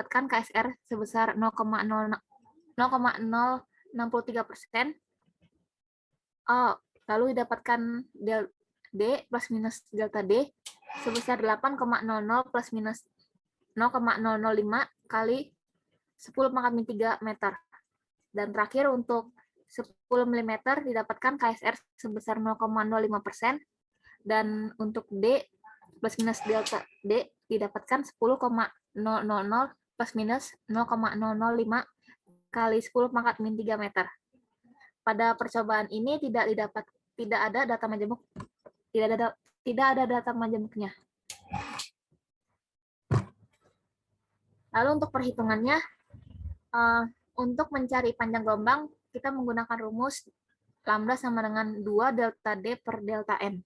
didapatkan KSR sebesar 0,063%. Lalu didapatkan D plus minus delta D sebesar 8,00 plus minus 0,005 kali 10 pangkat min 3 meter. Dan terakhir untuk 10 mm didapatkan KSR sebesar 0,05%. Dan untuk D plus minus delta D didapatkan 10,000 plus minus 0,005 kali 10 pangkat min 3 meter. Pada percobaan ini tidak ada data majemuk, tidak ada data majemuknya. Lalu untuk perhitungannya, untuk mencari panjang gelombang kita menggunakan rumus lambda sama dengan 2 delta D per delta N.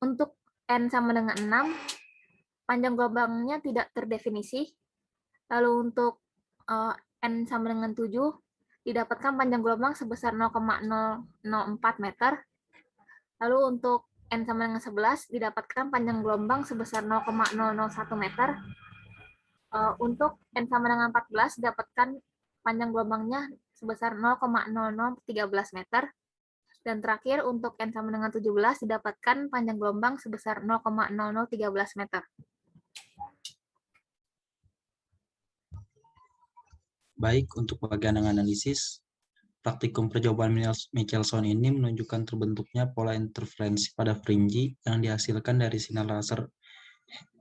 Untuk N sama dengan 6, panjang gelombangnya tidak terdefinisi. Lalu untuk N sama dengan 7, didapatkan panjang gelombang sebesar 0,004 meter. Lalu untuk N sama dengan 11, didapatkan panjang gelombang sebesar 0,001 meter. Untuk N sama dengan 14, didapatkan panjang gelombangnya sebesar 0,0013 meter. Dan terakhir untuk N sama dengan 17 didapatkan panjang gelombang sebesar 0,0013 meter. Baik, untuk bagian analisis, praktikum percobaan Michelson ini menunjukkan terbentuknya pola interferensi pada fringe yang dihasilkan dari sinar laser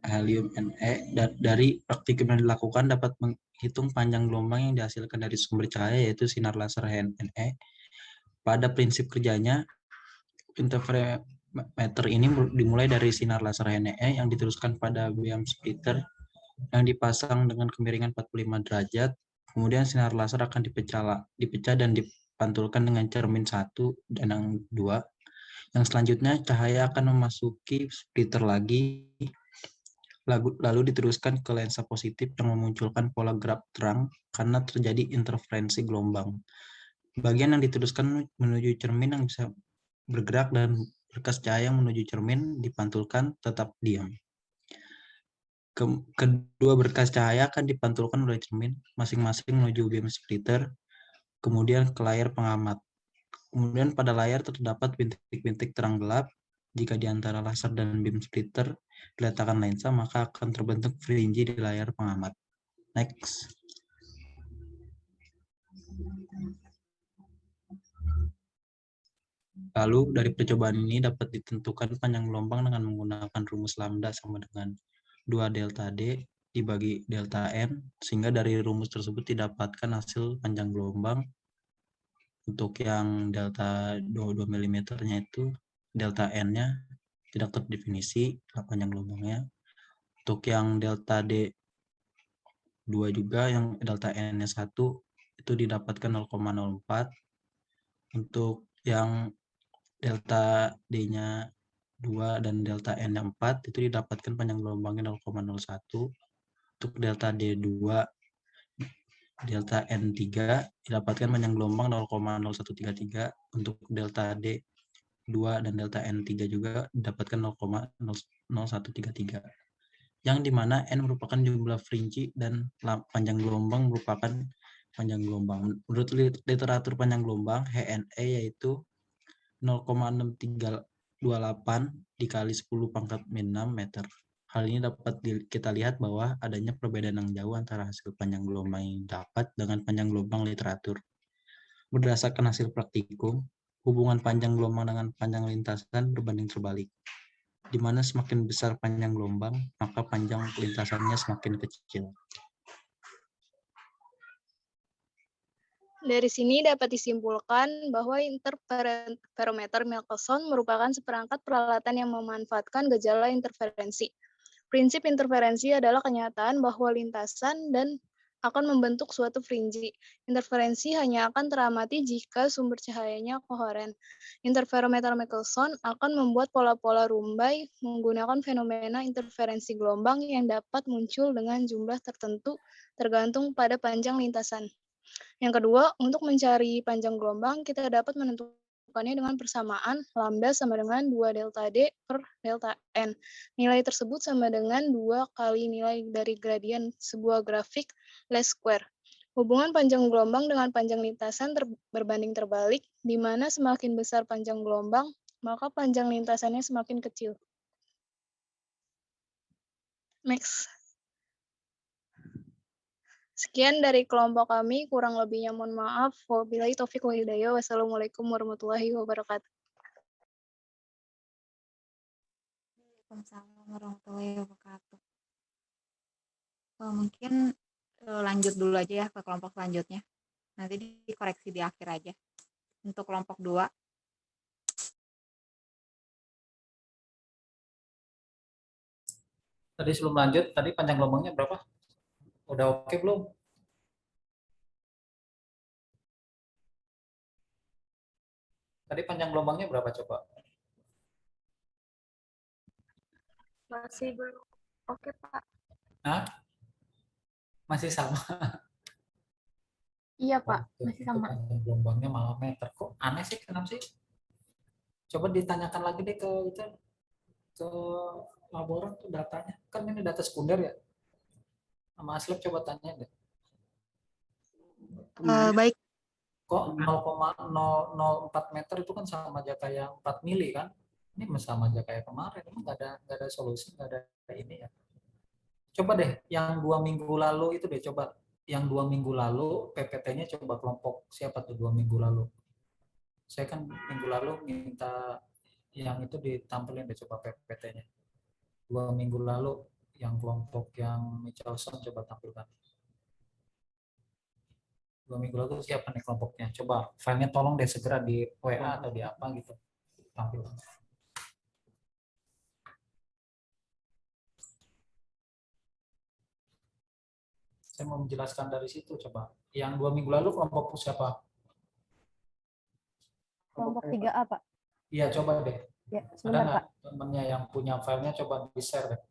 helium Ne. Dari praktikum yang dilakukan dapat menghitung panjang gelombang yang dihasilkan dari sumber cahaya yaitu sinar laser Ne. Pada prinsip kerjanya, interferometer ini dimulai dari sinar laser Ne yang diteruskan pada beam splitter yang dipasang dengan kemiringan 45 derajat. Kemudian sinar laser akan dipecah dan dipantulkan dengan cermin 1 dan yang 2. Yang selanjutnya cahaya akan memasuki splitter lagi, lalu diteruskan ke lensa positif yang memunculkan pola gerak terang karena terjadi interferensi gelombang. Bagian yang diteruskan menuju cermin yang bisa bergerak dan berkas cahaya yang menuju cermin dipantulkan tetap diam. Kedua berkas cahaya akan dipantulkan oleh cermin masing-masing menuju beam splitter, kemudian ke layar pengamat. Kemudian pada layar terdapat bintik-bintik terang gelap. Jika di antara laser dan beam splitter diletakkan lensa, maka akan terbentuk fringe di layar pengamat. Next. Lalu dari percobaan ini dapat ditentukan panjang gelombang dengan menggunakan rumus lambda sama dengan 2 delta D dibagi delta N, sehingga dari rumus tersebut didapatkan hasil panjang gelombang. Untuk yang delta 22 mm-nya itu delta N-nya tidak terdefinisi panjang gelombangnya. Untuk yang delta D2 juga yang delta N-nya 1 itu didapatkan 0,04. Untuk yang delta D-nya 2 dan delta N-nya 4 itu didapatkan panjang gelombangnya 0,01. Untuk delta D2 delta N3 didapatkan panjang gelombang 0,0133. Untuk delta D2 dan delta N3 juga didapatkan 0,0133. Yang dimana N merupakan jumlah fringe dan panjang gelombang merupakan panjang gelombang. Menurut literatur panjang gelombang, HNE yaitu 0,6328 dikali 10 pangkat min 6 meter. Hal ini dapat kita lihat bahwa adanya perbedaan yang jauh antara hasil panjang gelombang yang dapat dengan panjang gelombang literatur. Berdasarkan hasil praktikum, hubungan panjang gelombang dengan panjang lintasan berbanding terbalik, di mana semakin besar panjang gelombang, maka panjang lintasannya semakin kecil. Dari sini dapat disimpulkan bahwa interferometer Michelson merupakan seperangkat peralatan yang memanfaatkan gejala interferensi. Prinsip interferensi adalah kenyataan bahwa lintasan dan akan membentuk suatu fringe. Interferensi hanya akan teramati jika sumber cahayanya koheren. Interferometer Michelson akan membuat pola-pola rumbai menggunakan fenomena interferensi gelombang yang dapat muncul dengan jumlah tertentu tergantung pada panjang lintasan. Yang kedua, untuk mencari panjang gelombang, kita dapat menentukan melakukannya dengan persamaan lambda sama dengan 2 delta D per delta N. Nilai tersebut sama dengan 2 kali nilai dari gradien sebuah grafik least square. Hubungan panjang gelombang dengan panjang lintasan berbanding terbalik, di mana semakin besar panjang gelombang, maka panjang lintasannya semakin kecil. Next. Sekian dari kelompok kami, kurang lebihnya mohon maaf. Wabillahi taufiq wal hidayah. Wassalamualaikum warahmatullahi wabarakatuh. Waalaikumsalam warahmatullahi wabarakatuh. Mungkin lanjut dulu aja ya ke kelompok selanjutnya. Nanti dikoreksi di akhir aja. Untuk kelompok 2. Tadi sebelum lanjut, tadi panjang gelombangnya berapa? Udah oke belum? Tadi panjang gelombangnya berapa coba? Masih belum oke, Pak. Hah? Masih sama? Iya, Pak. Waduh, Masih itu sama. panjang gelombangnya malah meter. Kok aneh sih, kenapa sih? Coba ditanyakan lagi deh ke laboran tuh datanya. Kan ini data sekunder ya. Sama Aslep coba tanya deh. Baik. Kok 0,004 meter itu kan sama aja kayak 4 mili kan? Ini sama aja kayak kemarin. Emang nggak ada solusi, nggak ada ini ya. Coba deh yang 2 minggu lalu itu deh, coba yang 2 minggu lalu PPT-nya coba kelompok siapa tuh 2 minggu lalu. Saya kan minggu lalu minta yang itu ditampilin deh coba PPT-nya. 2 minggu lalu yang kelompok yang Michelson coba tampilkan. 2 minggu lalu siapa nih kelompoknya? Coba filenya tolong deh segera di WA atau di apa gitu tampilkan. Saya mau menjelaskan dari situ coba. Yang 2 minggu lalu kelompok siapa? Kelompok 3A, Pak. Iya, coba deh. Ya, Ada sebentar, nggak Pak. temennya yang punya filenya coba di-share deh.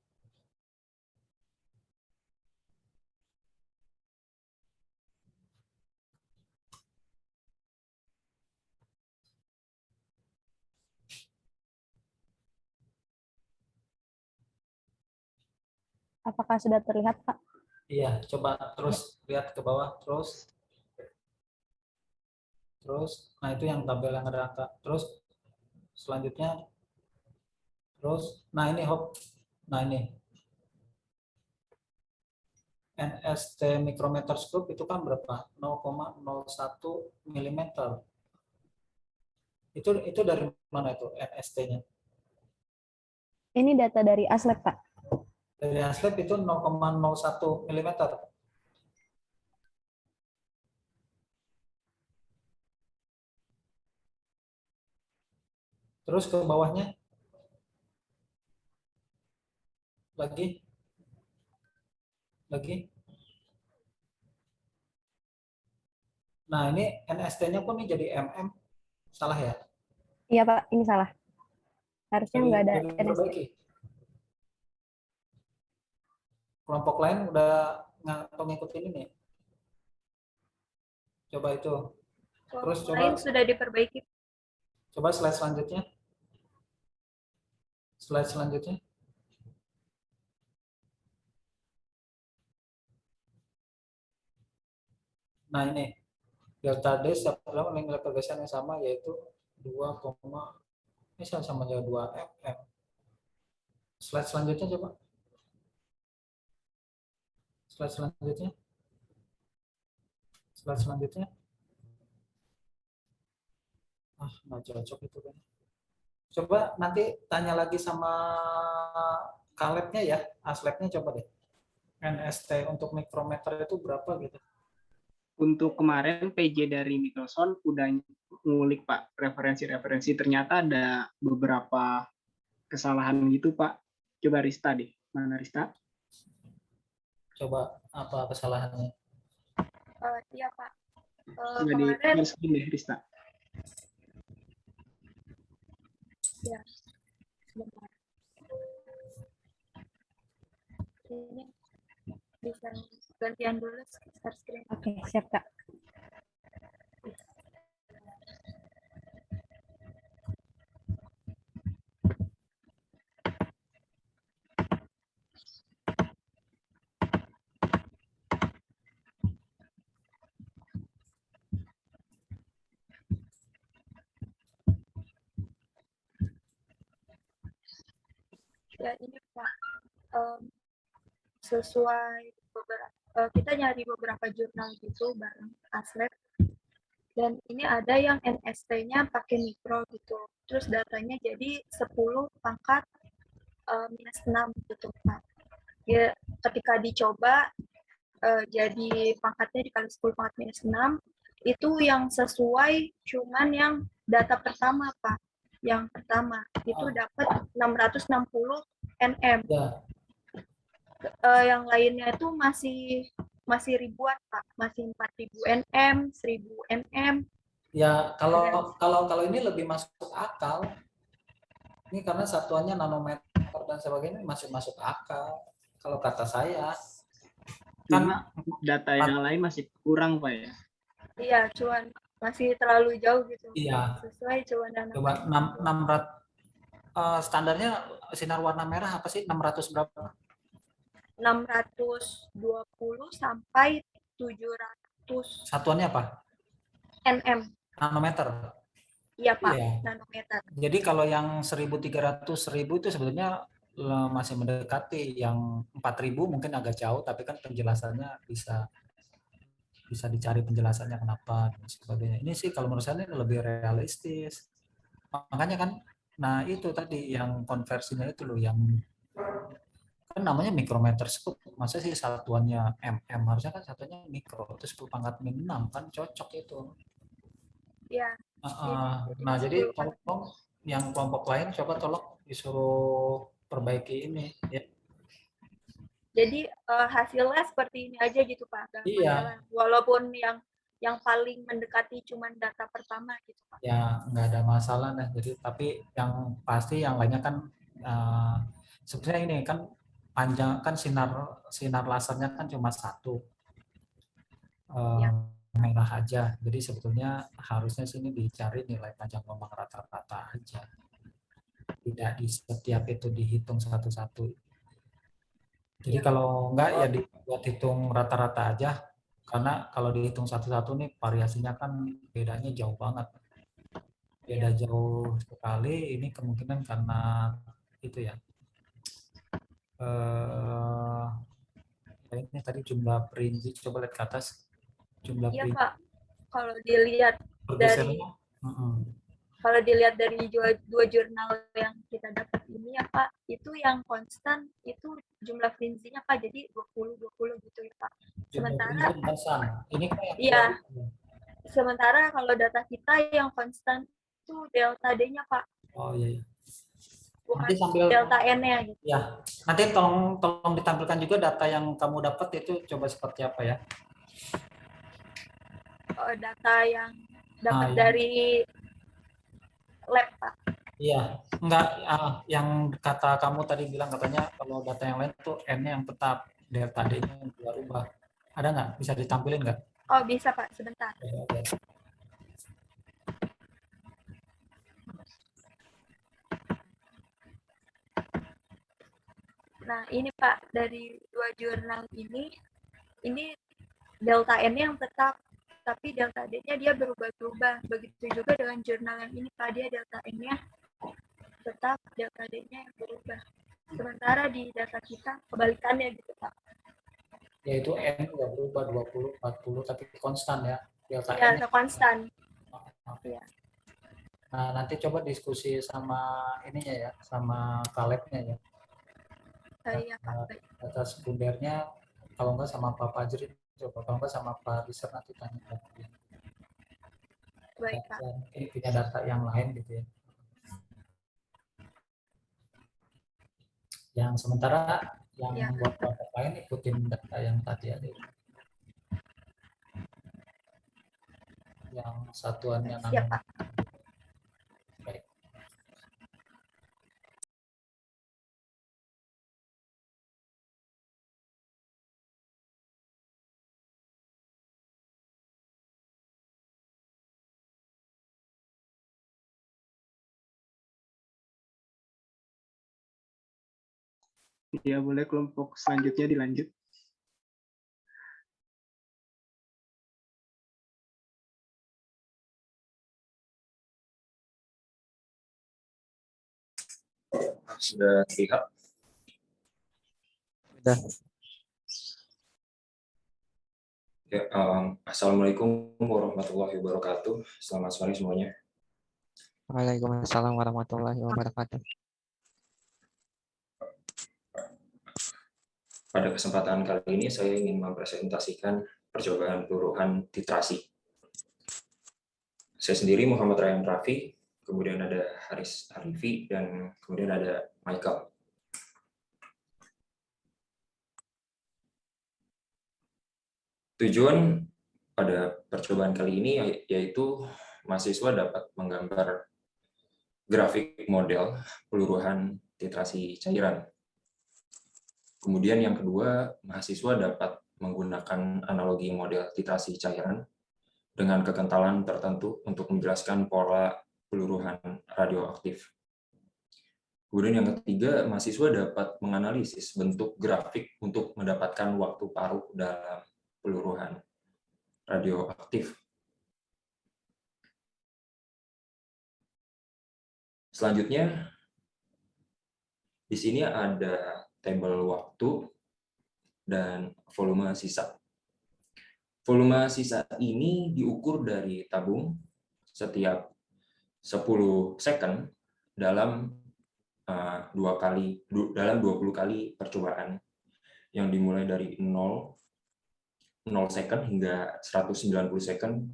Apakah sudah terlihat, Pak? Iya, coba terus lihat ke bawah, terus. Nah itu yang tabel yang ada angka. Terus selanjutnya, terus, nah ini hop, nah ini NST micrometer scope itu kan berapa? 0,01 mm. Itu dari mana itu NST-nya? Ini data dari Aslep, Pak. Dari Aslep itu 0,01 mm. Terus ke bawahnya lagi. Nah ini NST-nya pun nih jadi mm. Salah ya? Iya, Pak. Ini salah. Harusnya nggak ada NST. Diperbaiki. Kelompok lain udah ngikutin ini. Coba itu. Terus coba Lain sudah diperbaiki. Coba slide selanjutnya. Slide selanjutnya. Nah ini delta D setiap nilai pergeseran yang sama yaitu 2, ini sama aja 2 mm. Slide selanjutnya coba. Slide selanjutnya. Slide selanjutnya. Nggak cocok itu kan. Coba nanti tanya lagi sama Kalebnya ya, Aslabnya coba deh. NST untuk mikrometer itu berapa gitu. Untuk kemarin PJ dari Michelson udah ngulik Pak referensi-referensi, ternyata ada beberapa kesalahan gitu Pak. Coba Rista deh, mana Rista? Coba apa kesalahannya? Iya, Pak. Coba di screen deh Rista. Ya, sebentar. Ini bisa gantian dulu share screen. Oke, siap, Kak. Ya ini Pak, sesuai kita nyari beberapa jurnal gitu bareng Aslab, dan ini ada yang NST-nya pakai mikro gitu, terus datanya jadi 10 pangkat minus 6 gitu Pak. Ya, ketika dicoba jadi pangkatnya dikali 10 pangkat minus 6, itu yang sesuai cuman yang data pertama Pak. Yang pertama itu dapat 660 nm. Ya. Yang lainnya itu masih ribuan Pak, masih 4000 nm, 1000 nm. Ya, kalau ini lebih masuk akal. Ini karena satuannya nanometer dan sebagainya masih masuk akal. Kalau kata saya, karena data yang lain masih kurang Pak ya. Iya, cuman masih terlalu jauh gitu. Iya. Sesuai cuman dana. Coba 600 standarnya sinar warna merah apa sih? 600 berapa? 620 sampai 700 Satuannya apa? nm. Nanometer. Iya Pak, Iya. nanometer. Jadi kalau yang 1300 1000 itu sebetulnya masih mendekati, yang 4000 mungkin agak jauh, tapi kan penjelasannya bisa dicari penjelasannya kenapa dan sebagainya. Ini sih kalau menurut saya ini lebih realistis. Makanya kan, nah itu tadi yang konversinya itu loh, yang kan namanya mikrometer scope, masa sih satuannya mm, harusnya kan satuannya mikro, terus 10 pangkat min 6 kan cocok itu. Iya. Nah jadi tolong yang kelompok lain coba tolong disuruh perbaiki ini ya. Jadi hasilnya seperti ini aja gitu Pak, nggak Iya. masalah. Walaupun yang paling mendekati cuman data pertama gitu Pak. Ya nggak ada masalah nah. Jadi tapi yang pasti yang lainnya kan sebenarnya ini kan panjang kan sinar lasernya kan cuma satu merah aja. Jadi sebetulnya harusnya sini dicari nilai panjang gelombang rata-rata aja. Tidak di setiap itu dihitung satu-satu. Jadi kalau enggak ya dibuat hitung rata-rata aja. Karena kalau dihitung satu-satu nih variasinya kan bedanya jauh banget. Beda jauh sekali, ini kemungkinan karena itu ya. Ini tadi jumlah perinci, coba lihat ke atas. Jumlah Iya perinci. Pak, kalau dilihat dari dua jurnal yang kita dapat ini ya Pak, itu yang konstan itu jumlah frinzinya Pak, jadi 20 gitu ya Pak. Sementara ini kan yang iya. Sementara kalau data kita yang konstan itu delta D-nya Pak. Oh iya. Bukan nanti sambil delta N-nya gitu. Ya, nanti tolong ditampilkan juga data yang kamu dapat itu coba seperti apa ya. Data yang dapat dari lab Pak. Iya, enggak yang kata kamu tadi bilang katanya kalau data yang lain tuh N-nya yang tetap, delta D-nya yang berubah. Ada nggak? Bisa ditampilin nggak? Oh bisa Pak, sebentar. Oke. Nah ini Pak, dari dua jurnal ini delta N-nya yang tetap, tapi delta D-nya dia berubah-ubah. Begitu juga dengan jurnal yang ini Pak, dia delta N-nya tetap, delta D-nya yang berubah. Sementara di data kita kebalikannya gitu Pak. Yaitu N nggak berubah 20, 40, tapi konstan ya. Delta N konstan. Iya. Nah, nanti coba diskusi sama ininya ya, sama Kalebnya ya. Iya Pak. Data sekundernya kalau nggak sama Pak Fajri, coba kalau nggak sama Pak Riser nanti tanya. Baik Pak. Ini punya data yang lain gitu ya. Yang sementara yang buat kelompok lain ikutin data yang tadi ada. Yang satuannya Siap Pak. Baik. Ya, boleh kelompok selanjutnya dilanjut. Sudah terlihat. Dah. Ya, Assalamualaikum warahmatullahi wabarakatuh. Selamat sore semuanya. Waalaikumsalam warahmatullahi wabarakatuh. Pada kesempatan kali ini saya ingin mempresentasikan percobaan peluruhan titrasi. Saya sendiri Muhammad Ryan Raffi, kemudian ada Haris Arifi, dan kemudian ada Michael. Tujuan pada percobaan kali ini yaitu mahasiswa dapat menggambar grafik model peluruhan titrasi cairan. Kemudian yang kedua, mahasiswa dapat menggunakan analogi model titrasi cairan dengan kekentalan tertentu untuk menjelaskan pola peluruhan radioaktif. Kemudian yang ketiga, mahasiswa dapat menganalisis bentuk grafik untuk mendapatkan waktu paruh dalam peluruhan radioaktif. Selanjutnya, di sini ada tabel waktu dan volume sisa. Volume sisa ini diukur dari tabung setiap 10 second dalam 20 kali percobaan yang dimulai dari 0 second hingga 190 second,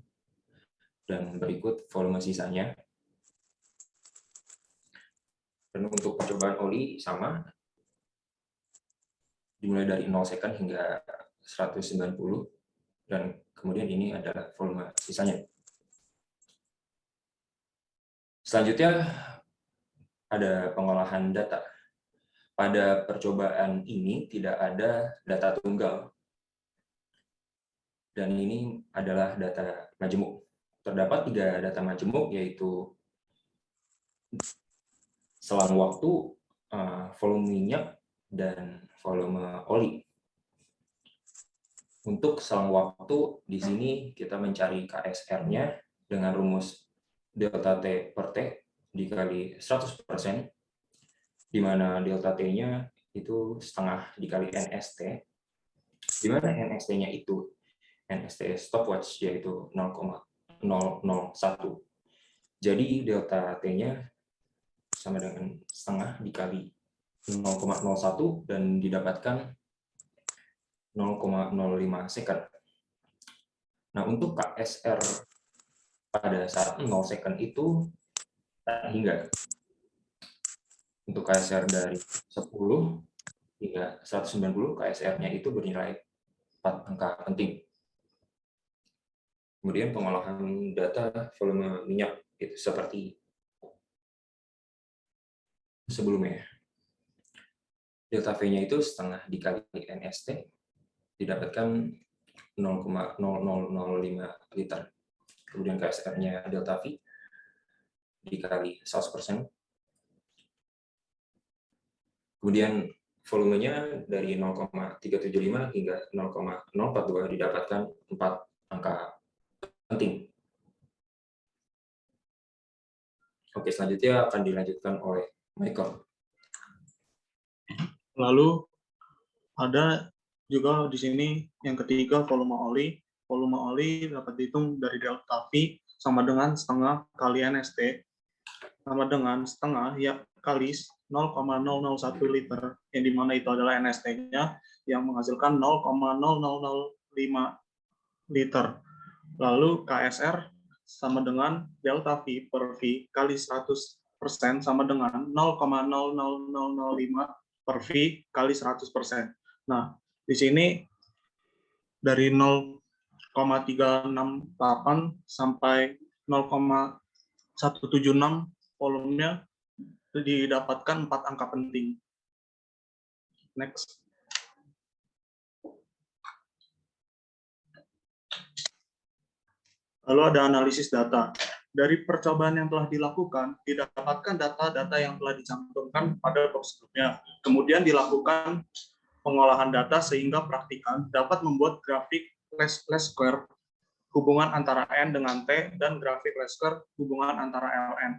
dan berikut volume sisanya. Dan untuk percobaan oli sama, dimulai dari 0 second hingga 190, dan kemudian ini adalah volume sisanya. Selanjutnya ada pengolahan data. Pada percobaan ini tidak ada data tunggal, dan ini adalah data majemuk. Terdapat 3 data majemuk, yaitu selang waktu, volume minyak, dan volume oli. Untuk selang waktu, di sini kita mencari KSR-nya dengan rumus delta T per T dikali 100%, di mana delta T-nya itu setengah dikali NST, di mana NST-nya itu NST stopwatch, yaitu 0,001. Jadi delta T-nya sama dengan setengah dikali 0,01 dan didapatkan 0,05 second. Nah, untuk KSR pada saat 0 second itu tak hingga. Untuk KSR dari 10 hingga 190, KSR-nya itu bernilai 4 angka penting. Kemudian pengolahan data volume minyak itu seperti sebelumnya. Delta V-nya itu setengah dikali NST, didapatkan 0,0005 liter. Kemudian KSR-nya delta V dikali 100%. Kemudian volumenya dari 0,375 hingga 0,042 didapatkan 4 angka penting. Oke, selanjutnya akan dilanjutkan oleh Michael. Lalu ada juga di sini yang ketiga volume oli. Volume oli dapat dihitung dari delta V sama dengan setengah kali NST sama dengan setengah ya kali 0,001 liter, yang dimana itu adalah NST-nya yang menghasilkan 0,0005 liter. Lalu KSR sama dengan delta V per V kali 100% sama dengan 0,00005 per V kali 100%. Nah, di sini dari 0,368 sampai 0,176 volumenya didapatkan 4 angka penting. Next. Lalu ada analisis data. Dari percobaan yang telah dilakukan, didapatkan data-data yang telah dicantumkan pada box sebelumnya. Kemudian dilakukan pengolahan data sehingga praktikan dapat membuat grafik least square hubungan antara N dengan T dan grafik least square hubungan antara Ln.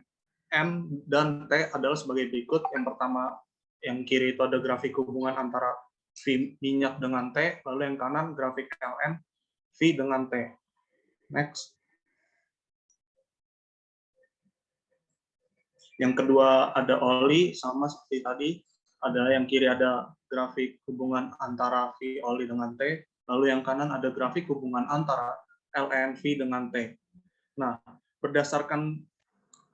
N dan T adalah sebagai berikut. Yang pertama, yang kiri itu ada grafik hubungan antara V minyak dengan T, lalu yang kanan grafik LN V dengan T. Next. Yang kedua ada oli, sama seperti tadi. Ada yang kiri ada grafik hubungan antara V oli dengan T, lalu yang kanan ada grafik hubungan antara LN V dengan T. Nah, berdasarkan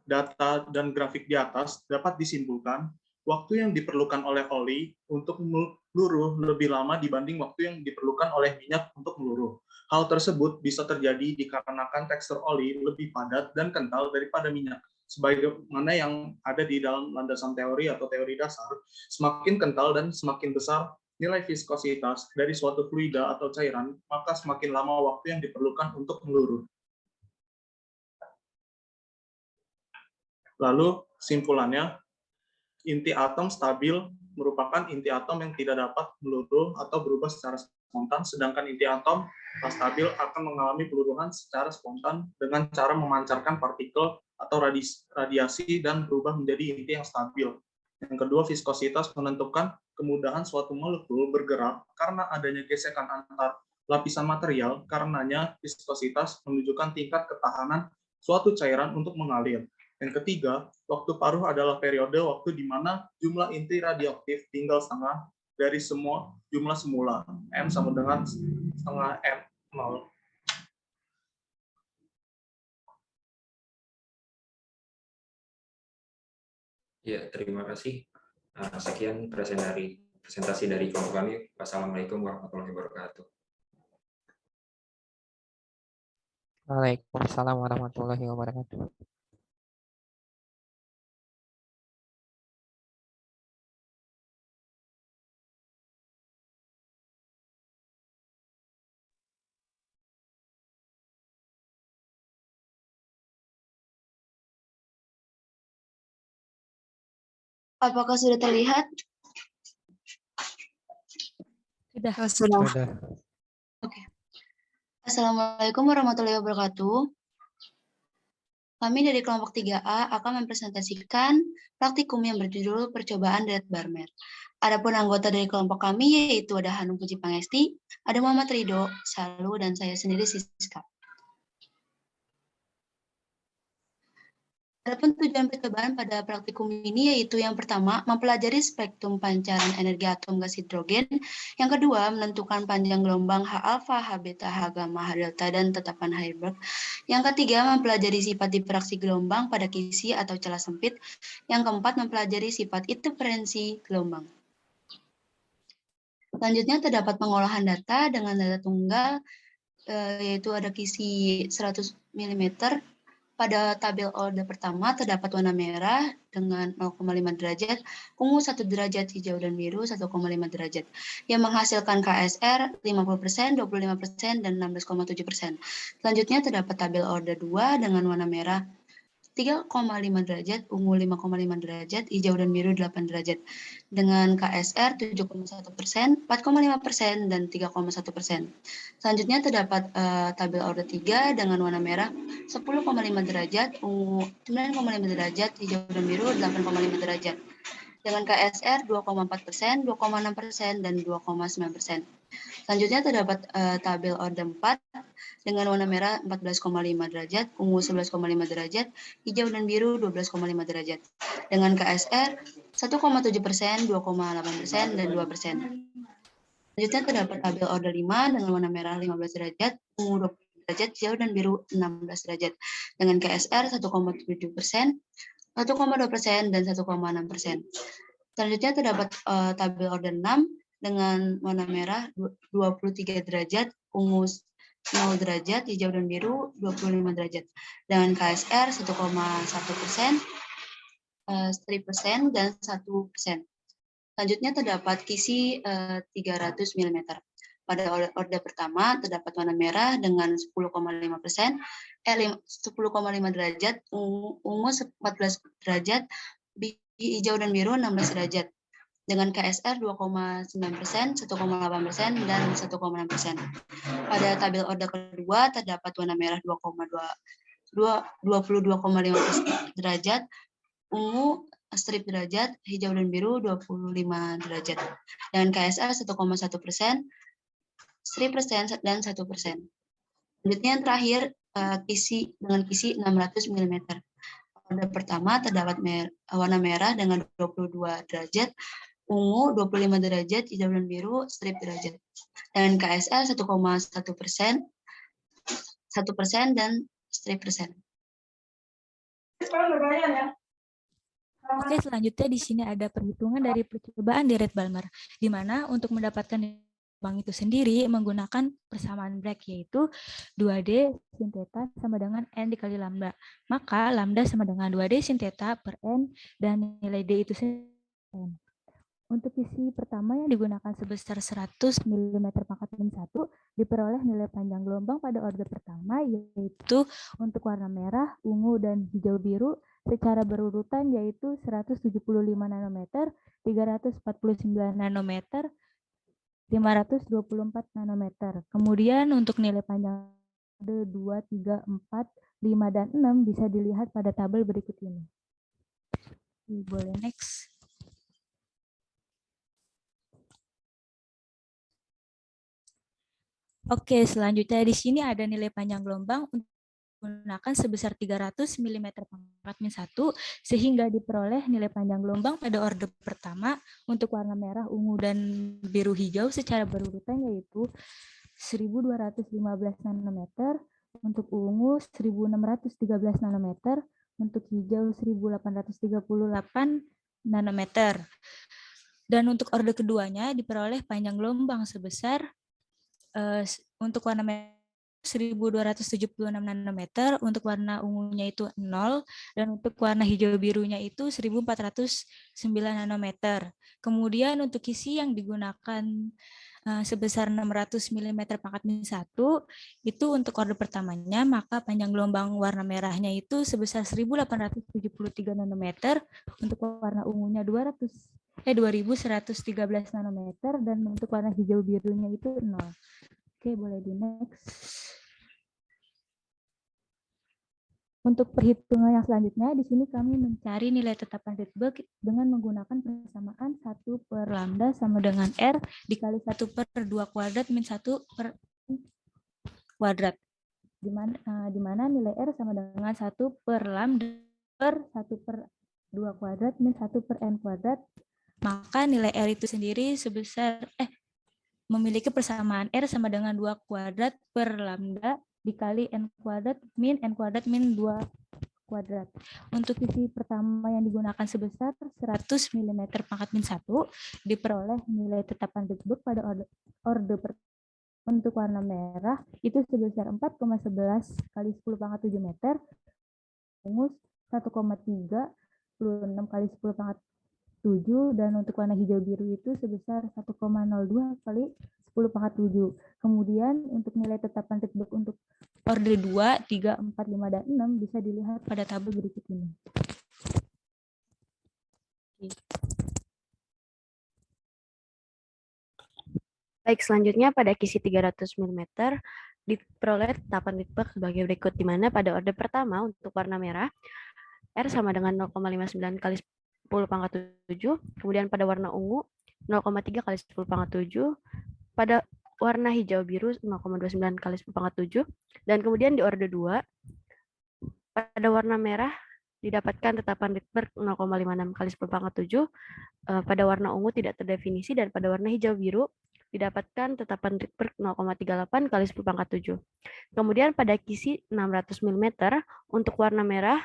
data dan grafik di atas, dapat disimpulkan waktu yang diperlukan oleh oli untuk meluruh lebih lama dibanding waktu yang diperlukan oleh minyak untuk meluruh. Hal tersebut bisa terjadi dikarenakan tekstur oli lebih padat dan kental daripada minyak. Sebagaimana yang ada di dalam landasan teori atau teori dasar, semakin kental dan semakin besar nilai viskositas dari suatu fluida atau cairan, maka semakin lama waktu yang diperlukan untuk meluruh. Lalu simpulannya, inti atom stabil merupakan inti atom yang tidak dapat meluruh atau berubah secara spontan, sedangkan inti atom stabil akan mengalami peluruhan secara spontan dengan cara memancarkan partikel atau radiasi dan berubah menjadi inti yang stabil. Yang kedua, viskositas menentukan kemudahan suatu molekul bergerak karena adanya gesekan antar lapisan material, karenanya viskositas menunjukkan tingkat ketahanan suatu cairan untuk mengalir. Yang ketiga, waktu paruh adalah periode waktu di mana jumlah inti radioaktif tinggal setengah dari semua jumlah semula. M sama dengan setengah M0. Ya, terima kasih. Sekian presentasi dari kelompok kami. Wassalamualaikum warahmatullahi wabarakatuh. Waalaikumsalam warahmatullahi wabarakatuh. Apakah sudah terlihat? Sudah. Oke. Assalamualaikum warahmatullahi wabarakatuh. Kami dari kelompok 3A akan mempresentasikan praktikum yang berjudul Percobaan Derat-Barmer. Adapun anggota dari kelompok kami yaitu ada Hanum Puji Pangesti, ada Muhammad Ridho, Salu, dan saya sendiri Siska. Adapun tujuan percobaan pada praktikum ini yaitu yang pertama, mempelajari spektrum pancaran energi atom gas hidrogen. Yang kedua, menentukan panjang gelombang H-alfa, H-beta, H-gamma, H-delta, dan tetapan Heisenberg. Yang ketiga, mempelajari sifat diffraksi gelombang pada kisi atau celah sempit. Yang keempat, mempelajari sifat interferensi gelombang. Selanjutnya, terdapat pengolahan data dengan data tunggal, yaitu ada kisi 100 mm. Pada tabel order pertama terdapat warna merah dengan 0,5 derajat, ungu 1 derajat, hijau dan biru 1,5 derajat, yang menghasilkan KSR 50%, 25%, dan 16,7%. Selanjutnya terdapat tabel order 2 dengan warna merah 3,5 derajat, ungu 5,5 derajat, hijau dan biru 8 derajat, dengan KSR 7,1%, 4,5%, dan 3,1%. Selanjutnya terdapat tabel order 3 dengan warna merah 10,5 derajat, ungu 9,5 derajat, hijau dan biru 8,5 derajat, dengan KSR 2,4%, 2,6%, dan 2,9%. Selanjutnya terdapat tabel order 4 dengan warna merah 14,5 derajat, ungu 11,5 derajat, hijau dan biru 12,5 derajat, dengan KSR 1,7%, 2,8%, dan 2%. Selanjutnya terdapat tabel order 5 dengan warna merah 15 derajat, ungu 20 derajat, hijau dan biru 16 derajat, dengan KSR 1,7%, 1,2%, dan 1,6%. Selanjutnya terdapat tabel order 6 dengan warna merah 23 derajat, ungu 0 derajat, hijau dan biru 25 derajat, dengan KSR 1,1%, 3%, dan 1%. Selanjutnya terdapat kisi 300 mm. Pada order pertama terdapat warna merah dengan 10,5 derajat, ungu 14 derajat, hijau dan biru 16 derajat, dengan KSR 2,9%, 1,8%, dan 1,6%. Pada tabel order kedua terdapat warna merah 22,5 derajat, ungu strip derajat, hijau dan biru 25 derajat. Dan KSR 1,1%, strip persen, dan 1%. Selanjutnya yang terakhir, kisi dengan kisi 600 mm. Orde pertama terdapat warna merah dengan 22 derajat, ungu 25 derajat, hijau dan biru strip derajat. Dan KSR 1,1%, 1% dan strip persen. Oke, selanjutnya di sini ada perhitungan dari percobaan di Red Balmer, di mana untuk mendapatkan gelombang itu sendiri menggunakan persamaan Bragg, yaitu 2D sin theta sama dengan N dikali lambda. Maka lambda sama dengan 2D sin theta per N, dan nilai D itu sendiri. Untuk isi pertama yang digunakan sebesar 100 mm pangkat min 1, diperoleh nilai panjang gelombang pada orde pertama, yaitu untuk warna merah, ungu, dan hijau biru secara berurutan, yaitu 175 nanometer, 349 nanometer, 524 nanometer. Kemudian untuk nilai panjang orde 2, 3, 4, 5, dan 6 bisa dilihat pada tabel berikut ini. Boleh next. Oke, selanjutnya di sini ada nilai panjang gelombang menggunakan sebesar 300 mm pangkat min 1, sehingga diperoleh nilai panjang gelombang pada orde pertama untuk warna merah, ungu, dan biru hijau secara berurutan, yaitu 1215 nanometer, untuk ungu 1613 nanometer, untuk hijau 1838 nanometer. Dan untuk orde keduanya diperoleh panjang gelombang sebesar untuk warna merah 1276 nanometer, untuk warna ungunya itu 0, dan untuk warna hijau birunya itu 1409 nanometer. Kemudian untuk isi yang digunakan sebesar 600 mm pangkat min 1, itu untuk orde pertamanya, maka panjang gelombang warna merahnya itu sebesar 1873 nanometer, untuk warna ungunya 2113 nanometer, dan untuk warna hijau birunya itu 0. Oke, boleh di next. Untuk perhitungan yang selanjutnya, di sini kami mencari nilai tetapan Rydberg dengan menggunakan persamaan 1 per lambda sama dengan R dikali 1 per 2 kuadrat min 1 per kuadrat. Di mana nilai R sama dengan 1 per lambda per 1 per 2 kuadrat min 1 per N kuadrat. Maka nilai R itu sendiri sebesar memiliki persamaan R sama dengan 2 kuadrat per lambda dikali N kuadrat min 2 kuadrat. Untuk isi pertama yang digunakan sebesar 100 mm pangkat min 1, diperoleh nilai tetapan Rydberg pada orde pertama untuk warna merah itu sebesar 4,11 kali 10 pangkat 7 meter, ungu 1,36 kali 10 pangkat 7, dan untuk warna hijau biru itu sebesar 1,02 kali 10 pangkat 7. Kemudian untuk nilai tetapan Rydberg untuk orde 2, 3, 4, 5, dan 6 bisa dilihat pada tabel berikut ini. Baik, selanjutnya pada kisi 300 mm diperoleh tetapan Rydberg sebagai berikut, di mana pada orde pertama untuk warna merah R sama dengan 0,59 kali 10 pangkat 7, kemudian pada warna ungu 0,3 kali 10 pangkat 7, pada warna hijau biru 0,29 kali 10 pangkat 7, dan kemudian di orde 2 pada warna merah didapatkan tetapan Rydberg 0,56 kali 10 pangkat 7, pada warna ungu tidak terdefinisi, dan pada warna hijau biru didapatkan tetapan Rydberg 0,38 kali 10 pangkat 7. Kemudian pada kisi 600 mm untuk warna merah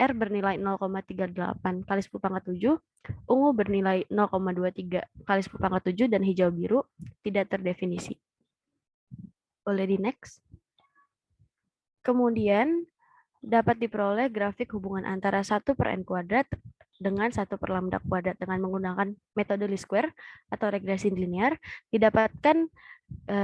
R bernilai 0,38 kali 10 pangkat 7, ungu bernilai 0,23 kali 10 pangkat 7, dan hijau biru tidak terdefinisi. Boleh di next. Kemudian dapat diperoleh grafik hubungan antara 1 per N kuadrat dengan 1 per lambda kuadrat dengan menggunakan metode least square atau regresi linear. Didapatkan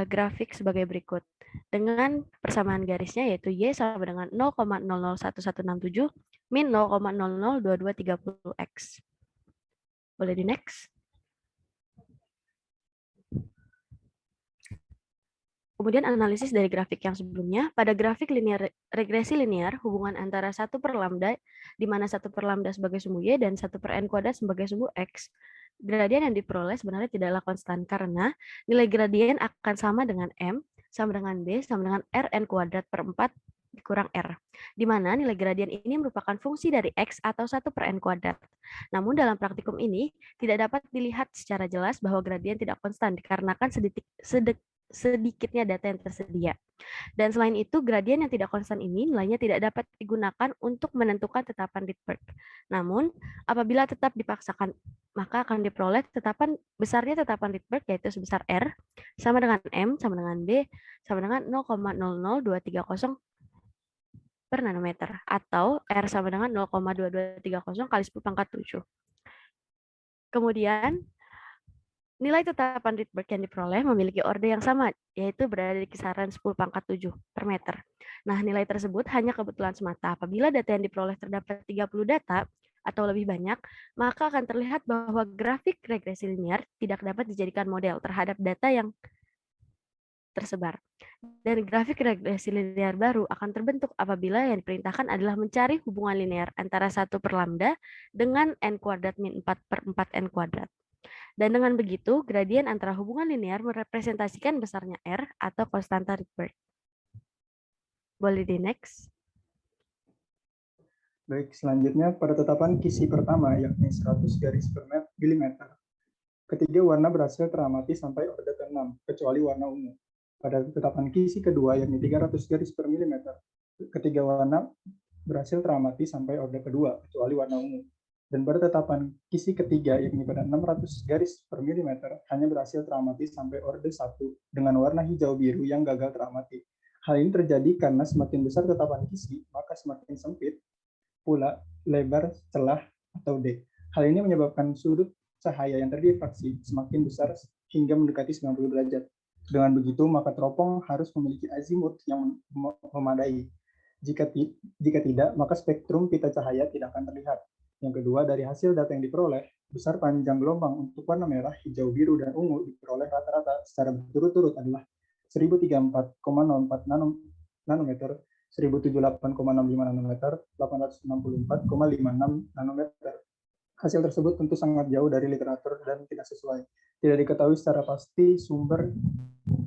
grafik sebagai berikut. Dengan persamaan garisnya yaitu Y sama dengan 0,001167 min 0,002230X. Boleh di next. Kemudian analisis dari grafik yang sebelumnya. Pada grafik regresi linear, hubungan antara 1 per lambda, di mana 1 per lambda sebagai sumbu Y dan 1 per N kuadrat sebagai sumbu X. Gradien yang diperoleh sebenarnya tidaklah konstan karena nilai gradien akan sama dengan M, sama dengan B, sama dengan Rn kuadrat per 4 dikurang R, di mana nilai gradien ini merupakan fungsi dari X atau 1 per N kuadrat. Namun dalam praktikum ini, tidak dapat dilihat secara jelas bahwa gradien tidak konstan dikarenakan sedikitnya data yang tersedia. Dan selain itu, gradien yang tidak konstan ini nilainya tidak dapat digunakan untuk menentukan tetapan Rydberg. Namun, apabila tetap dipaksakan, maka akan diperoleh besarnya tetapan Rydberg, yaitu sebesar R, sama dengan M, sama dengan B, sama dengan 0,00230 per nanometer, atau R sama dengan 0,2230 kali 10 pangkat 7. Kemudian, nilai tetapan Rydberg yang diperoleh memiliki orde yang sama, yaitu berada di kisaran 10 pangkat 7 per meter. Nah, nilai tersebut hanya kebetulan semata. Apabila data yang diperoleh terdapat 30 data atau lebih banyak, maka akan terlihat bahwa grafik regresi linear tidak dapat dijadikan model terhadap data yang tersebar. Dan grafik regresi linear baru akan terbentuk apabila yang diperintahkan adalah mencari hubungan linear antara 1 per lambda dengan N kuadrat min 4 per 4 N kuadrat. Dan dengan begitu, gradien antara hubungan linear merepresentasikan besarnya R atau konstanta Rydberg. Boleh di next. Baik, selanjutnya pada tetapan kisi pertama, yakni 100 garis per milimeter. Ketiga warna berhasil teramati sampai orde ke-6, kecuali warna ungu. Pada tetapan kisi kedua, yakni 300 garis per milimeter, ketiga warna berhasil teramati sampai orde kedua, kecuali warna ungu. Dan pada tetapan kisi ketiga, yakni pada 600 garis per milimeter, hanya berhasil teramati sampai orde 1 dengan warna hijau biru yang gagal teramati. Hal ini terjadi karena semakin besar tetapan kisi, maka semakin sempit pula lebar celah atau D. Hal ini menyebabkan sudut cahaya yang terdifraksi semakin besar hingga mendekati 90 derajat. Dengan begitu, maka teropong harus memiliki azimut yang memadai. Jika tidak, maka spektrum pita cahaya tidak akan terlihat. Yang kedua, dari hasil data yang diperoleh, besar panjang gelombang untuk warna merah, hijau, biru, dan ungu diperoleh rata-rata secara berturut-turut adalah 1034,04 nanometer, 1078,65 nanometer, 864,56 nanometer. Hasil tersebut tentu sangat jauh dari literatur dan tidak sesuai. Tidak diketahui secara pasti sumber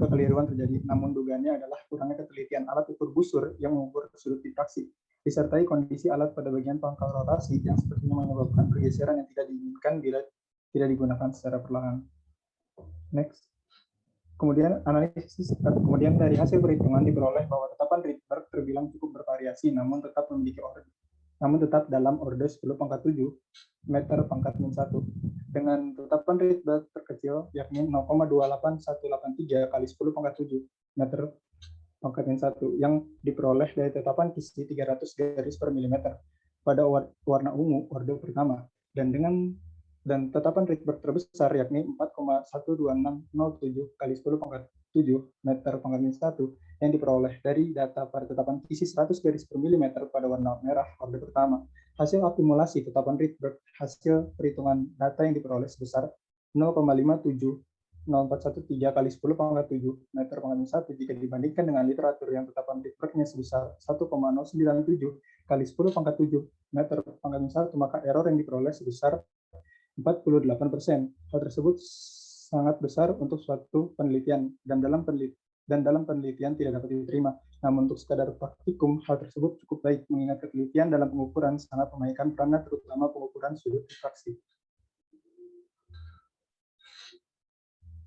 kekeliruan terjadi, namun dugaannya adalah kurangnya ketelitian alat ukur busur yang mengukur sudut difraksi, disertai kondisi alat pada bagian pangkal rotasi yang sepertinya menyebabkan pergeseran yang tidak diinginkan bila tidak digunakan secara perlahan. Next. Kemudian dari hasil perhitungan diperoleh bahwa tetapan Rydberg terbilang cukup bervariasi, namun tetap dalam orde 10 pangkat 7 meter pangkat min 1 dengan tetapan Rydberg terkecil yakni 0,28183 kali 10 pangkat 7 meter pangkat min 1 yang diperoleh dari tetapan kisi 300 garis per milimeter pada warna ungu orde pertama dan tetapan Rydberg terbesar yakni 4,12607 kali 10 pangkat 7 meter pangkat min 1 yang diperoleh dari data pada tetapan kisi 100 garis per milimeter pada warna merah orde pertama. Hasil akumulasi tetapan Rydberg hasil perhitungan data yang diperoleh sebesar 0,57013 kali 10 pangkat 7 meter pangkat min 1 jika dibandingkan dengan literatur yang tetapan Rydbergnya sebesar 1,097 kali 10 pangkat 7 meter pangkat min 1, maka error yang diperoleh sebesar 48%. Hal tersebut sangat besar untuk suatu penelitian dan dalam penelitian tidak dapat diterima. Namun untuk sekadar praktikum, hal tersebut cukup baik mengingat penelitian dalam pengukuran sangat memainkan peran terutama pengukuran sudut difraksi.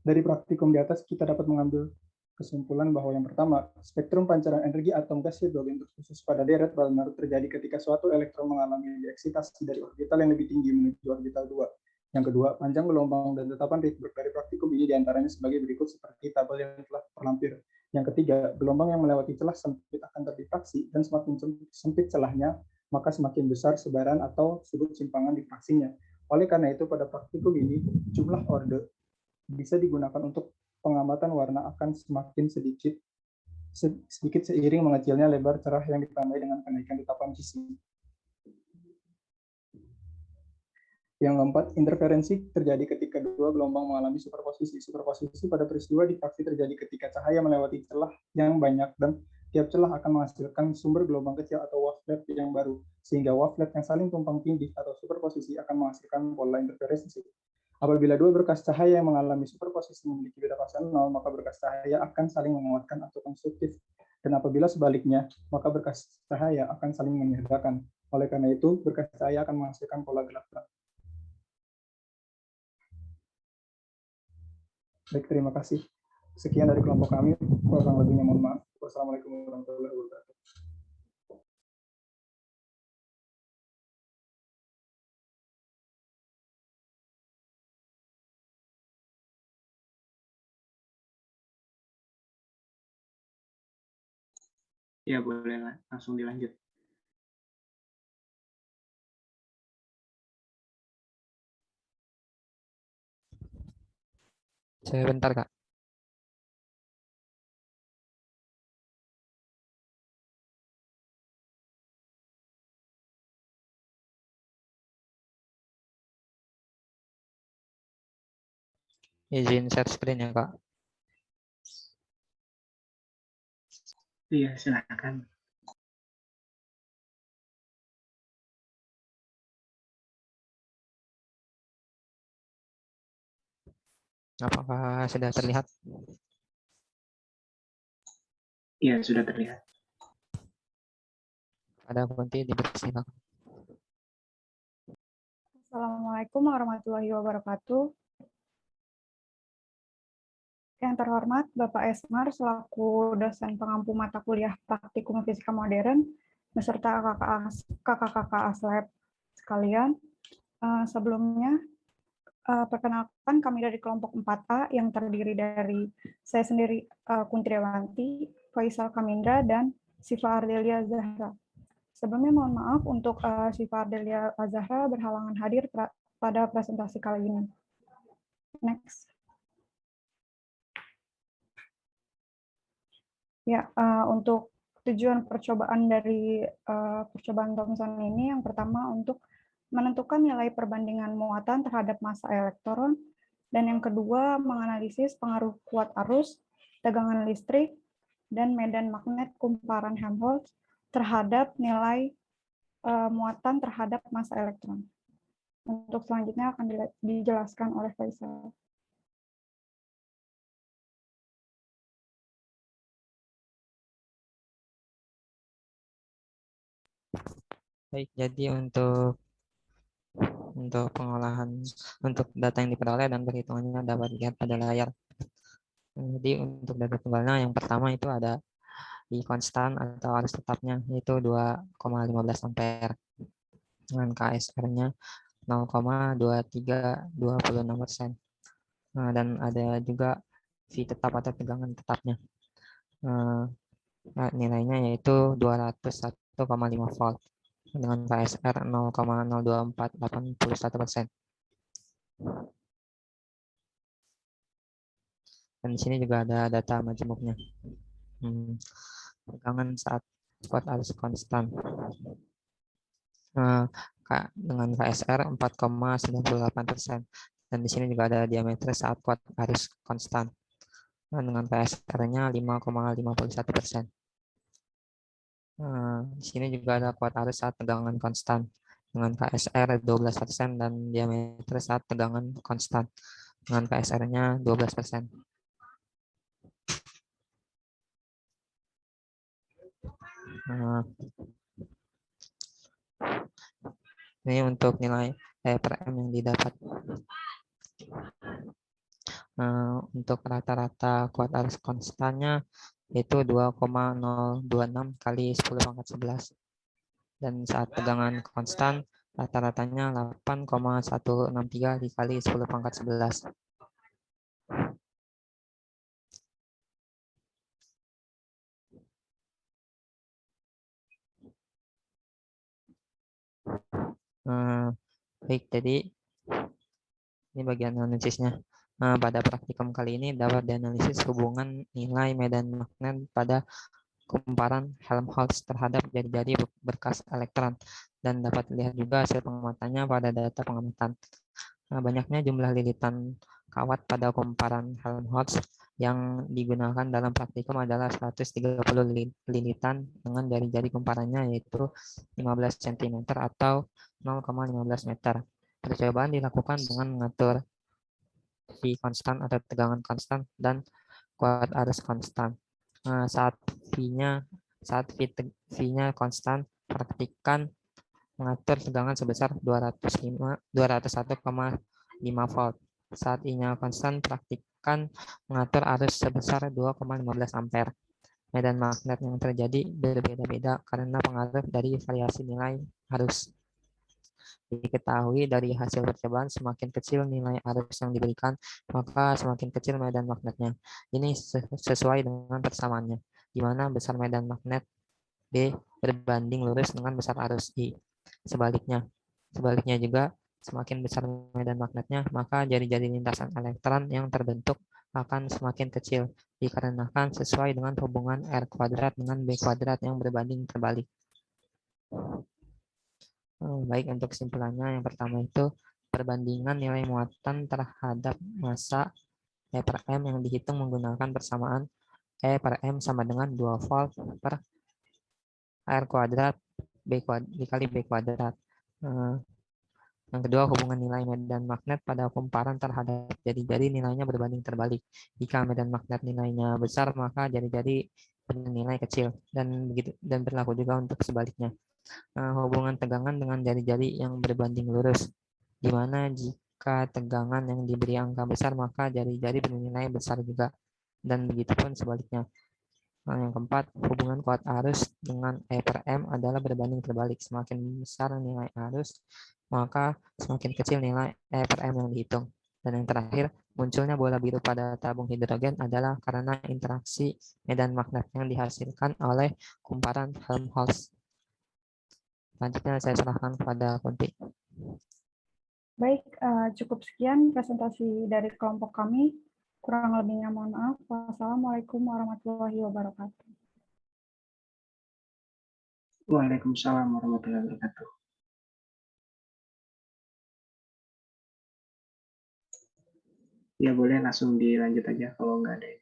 Dari praktikum di atas kita dapat mengambil kesimpulan bahwa yang pertama, spektrum pancaran energi atom gas hidrogen terkhusus pada deret Balmer terjadi ketika suatu elektron mengalami dieksitasi dari orbital yang lebih tinggi menuju orbital 2. Yang kedua, panjang gelombang dan tetapan Rydberg dari praktikum ini diantaranya sebagai berikut seperti tabel yang telah terlampir. Yang ketiga, gelombang yang melewati celah sempit akan terdifraksi dan semakin sempit celahnya, maka semakin besar sebaran atau sudut simpangan difraksinya. Oleh karena itu, pada praktikum ini, jumlah orde bisa digunakan untuk pengamatan warna akan semakin sedikit seiring mengecilnya lebar cerah yang ditandai dengan kenaikan tetapan kisi. Yang keempat, interferensi terjadi ketika dua gelombang mengalami superposisi. Superposisi pada peristiwa diffraksi terjadi ketika cahaya melewati celah yang banyak dan tiap celah akan menghasilkan sumber gelombang kecil atau wavelet yang baru, sehingga wavelet yang saling tumpang tindih atau superposisi akan menghasilkan pola interferensi. Apabila dua berkas cahaya yang mengalami superposisi memiliki beta fase 0, maka berkas cahaya akan saling menguatkan atau konstruktif. Dan apabila sebaliknya, maka berkas cahaya akan saling menyedarkan. Oleh karena itu, berkas cahaya akan menghasilkan pola gelap-gelap. Baik, terima kasih. Sekian dari kelompok kami. Kurang lebihnya mohon maaf. Wassalamualaikum warahmatullahi wabarakatuh. Ya, boleh langsung dilanjut. Sebentar, Kak. Izin share screen ya, Kak. Iya, silakan. Apakah sudah terlihat? Iya, sudah terlihat. Ada kunci dipersilakan. Assalamualaikum warahmatullahi wabarakatuh. Yang terhormat Bapak Esmar selaku dosen pengampu mata kuliah praktikum fisika modern beserta kakak-kakak ASLab sekalian. Sebelumnya, perkenalkan kami dari kelompok 4A yang terdiri dari saya sendiri Kuntriawanti, Faisal Kamindra, dan Siva Ardelia Zahra. Sebelumnya mohon maaf untuk Siva Ardelia Zahra berhalangan hadir pada presentasi kali ini. Next. Ya, untuk tujuan percobaan dari percobaan Thomson ini, yang pertama untuk menentukan nilai perbandingan muatan terhadap massa elektron, dan yang kedua menganalisis pengaruh kuat arus, tegangan listrik, dan medan magnet kumparan Helmholtz terhadap nilai muatan terhadap massa elektron. Untuk selanjutnya akan dijelaskan oleh Faisal. Baik, jadi untuk pengolahan untuk data yang diperoleh dan perhitungannya dapat dilihat pada layar. Jadi untuk data tunggalnya yang pertama itu ada di konstan atau arus tetapnya yaitu 2,15 ampere dengan KSR-nya 0,2326%. Dan ada juga V tetap atau tegangan tetapnya. Nilainya yaitu 201,5 volt dengan KSR 0,02481%. Dan di sini juga ada data majemuknya. Tegangan saat kuat arus konstan dengan KSR 4,98%. Dan di sini juga ada diameter saat kuat arus konstan dengan KSR-nya 5,51%. Di sini juga ada kuat arus saat tegangan konstan dengan KSR 12% dan diameter saat tegangan konstan dengan KSR-nya 12%. Ini untuk nilai per M yang didapat. Untuk rata-rata kuat arus konstannya yaitu 2,026 kali 10⁻11. Dan saat tegangan konstan rata-ratanya 8,163 dikali 10⁻11. Baik, jadi ini bagian analisisnya. Pada praktikum kali ini dapat dianalisis hubungan nilai medan magnet pada kumparan Helmholtz terhadap jari-jari berkas elektron dan dapat dilihat juga hasil pengamatannya pada data pengamatan. Banyaknya jumlah lilitan kawat pada kumparan Helmholtz yang digunakan dalam praktikum adalah 130 lilitan dengan jari-jari kumparannya yaitu 15 cm atau 0,15 meter. Percobaan dilakukan dengan mengatur V konstan atau tegangan konstan dan kuat arus konstan. Saat V-nya konstan, praktikkan mengatur tegangan sebesar 201,5 volt. Saat I-nya konstan, praktikkan mengatur arus sebesar 2,15 ampere. Medan magnet yang terjadi berbeda-beda karena pengaruh dari variasi nilai arus. Diketahui dari hasil percobaan semakin kecil nilai arus yang diberikan, maka semakin kecil medan magnetnya. Ini sesuai dengan persamaannya, di mana besar medan magnet B berbanding lurus dengan besar arus I. Sebaliknya juga, semakin besar medan magnetnya, maka jari-jari lintasan elektron yang terbentuk akan semakin kecil, dikarenakan sesuai dengan hubungan R kuadrat dengan B kuadrat yang berbanding terbalik. Baik, untuk kesimpulannya, yang pertama itu perbandingan nilai muatan terhadap massa E per M yang dihitung menggunakan persamaan E per M sama dengan 2 volt per R kuadrat dikali B kuadrat. Yang kedua, hubungan nilai medan magnet pada kumparan terhadap jari-jari nilainya berbanding terbalik. Jika medan magnet nilainya besar, maka jari-jari bernilai kecil, dan berlaku juga untuk sebaliknya. Hubungan tegangan dengan jari-jari yang berbanding lurus, di mana jika tegangan yang diberi angka besar, maka jari-jari bernilai besar juga, dan begitupun sebaliknya. Yang keempat, hubungan kuat arus dengan E per M adalah berbanding terbalik. Semakin besar nilai arus, maka semakin kecil nilai E per M yang dihitung. Dan yang terakhir, munculnya bola biru pada tabung hidrogen adalah karena interaksi medan magnet yang dihasilkan oleh kumparan Helmholtz. Selanjutnya saya serahkan kepada Kunti. Baik, cukup sekian presentasi dari kelompok kami. Kurang lebihnya mohon maaf. Wassalamualaikum warahmatullahi wabarakatuh. Waalaikumsalam warahmatullahi wabarakatuh. Ya boleh langsung dilanjut aja kalau nggak ada.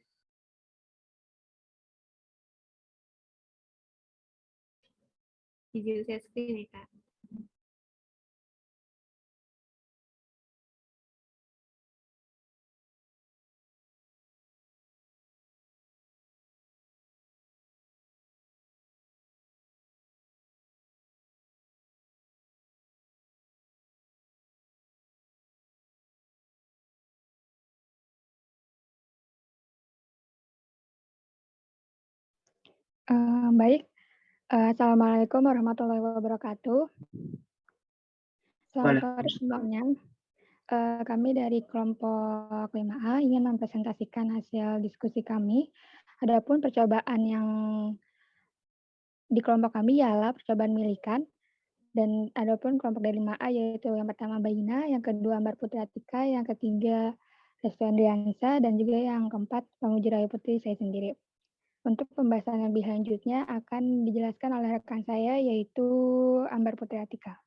Izin share screen ya, Kak. Baik, Assalamualaikum warahmatullahi wabarakatuh. Selamat sore semuanya. Kami dari kelompok 5A ingin mempresentasikan hasil diskusi kami. Adapun percobaan yang di kelompok kami ialah percobaan milikan, dan adapun kelompok dari 5A yaitu yang pertama Baina, yang kedua Ambar Putri Atika, yang ketiga Resvendriansa, dan juga yang keempat Pamuji Rayu Putri saya sendiri. Untuk pembahasan lebih lanjutnya akan dijelaskan oleh rekan saya yaitu Ambar Putri Atika.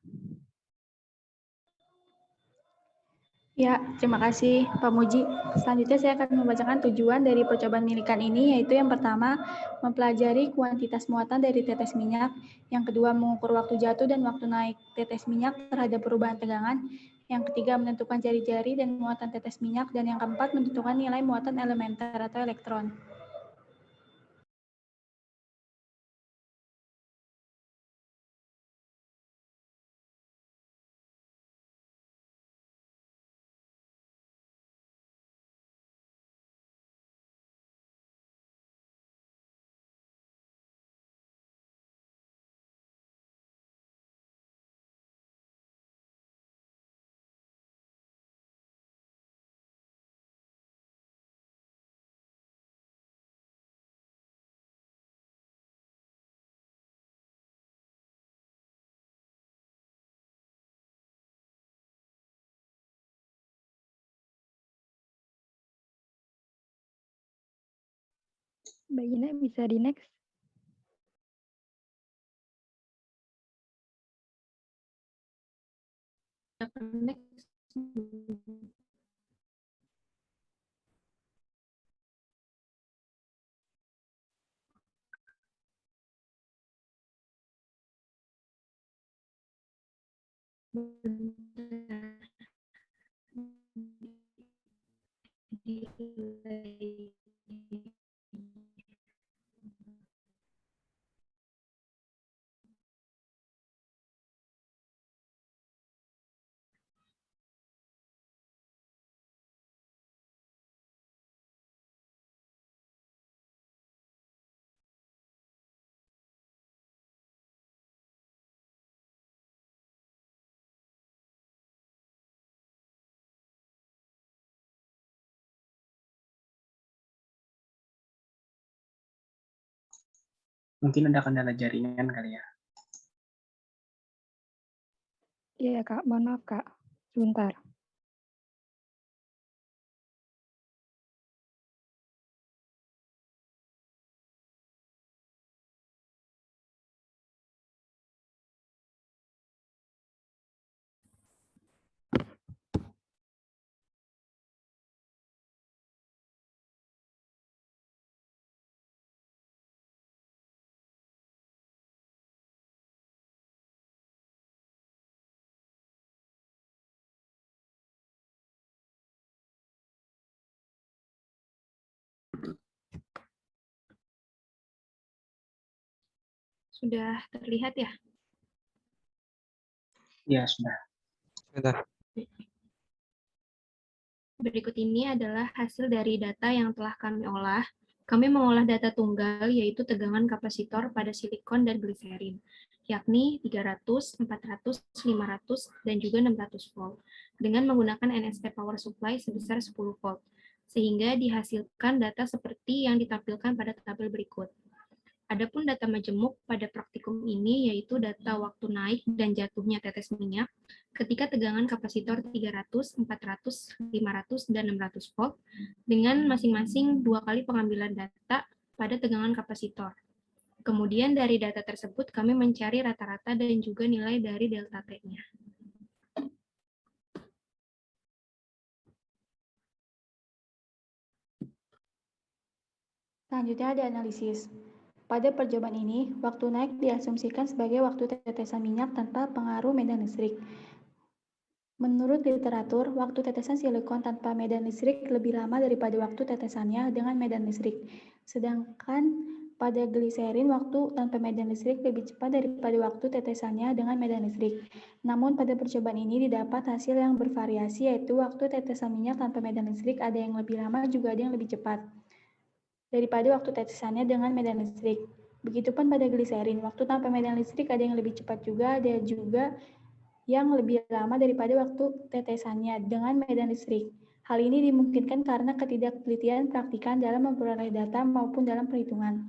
Ya, terima kasih Pak Muji. Selanjutnya saya akan membacakan tujuan dari percobaan milikan ini, yaitu yang pertama, mempelajari kuantitas muatan dari tetes minyak, yang kedua, mengukur waktu jatuh dan waktu naik tetes minyak terhadap perubahan tegangan, yang ketiga, menentukan jari-jari dan muatan tetes minyak, dan yang keempat, menentukan nilai muatan elementer atau elektron. Mbak Gina bisa di next. Next. Mungkin ada kendala jaringan kali ya. Iya Kak, mohon maaf Kak, sebentar. Sudah terlihat ya? Ya, sudah. Sudah. Berikut ini adalah hasil dari data yang telah kami olah. Kami mengolah data tunggal, yaitu tegangan kapasitor pada silikon dan gliserin, yakni 300, 400, 500, dan juga 600 volt, dengan menggunakan NST power supply sebesar 10 volt, sehingga dihasilkan data seperti yang ditampilkan pada tabel berikut. Adapun data majemuk pada praktikum ini yaitu data waktu naik dan jatuhnya tetes minyak ketika tegangan kapasitor 300, 400, 500, dan 600 volt dengan masing-masing 2 kali pengambilan data pada tegangan kapasitor. Kemudian dari data tersebut kami mencari rata-rata dan juga nilai dari delta T-nya. Selanjutnya ada analisis. Pada percobaan ini, waktu naik diasumsikan sebagai waktu tetesan minyak tanpa pengaruh medan listrik. Menurut literatur, waktu tetesan silikon tanpa medan listrik lebih lama daripada waktu tetesannya dengan medan listrik. Sedangkan pada gliserin, waktu tanpa medan listrik lebih cepat daripada waktu tetesannya dengan medan listrik. Namun pada percobaan ini didapat hasil yang bervariasi, yaitu waktu tetesan minyak tanpa medan listrik ada yang lebih lama juga ada yang lebih cepat daripada waktu tetesannya dengan medan listrik. Begitupun pada gliserin, waktu tanpa medan listrik ada yang lebih cepat juga, ada juga yang lebih lama daripada waktu tetesannya dengan medan listrik. Hal ini dimungkinkan karena ketidaktelitian praktikan dalam memperoleh data maupun dalam perhitungan.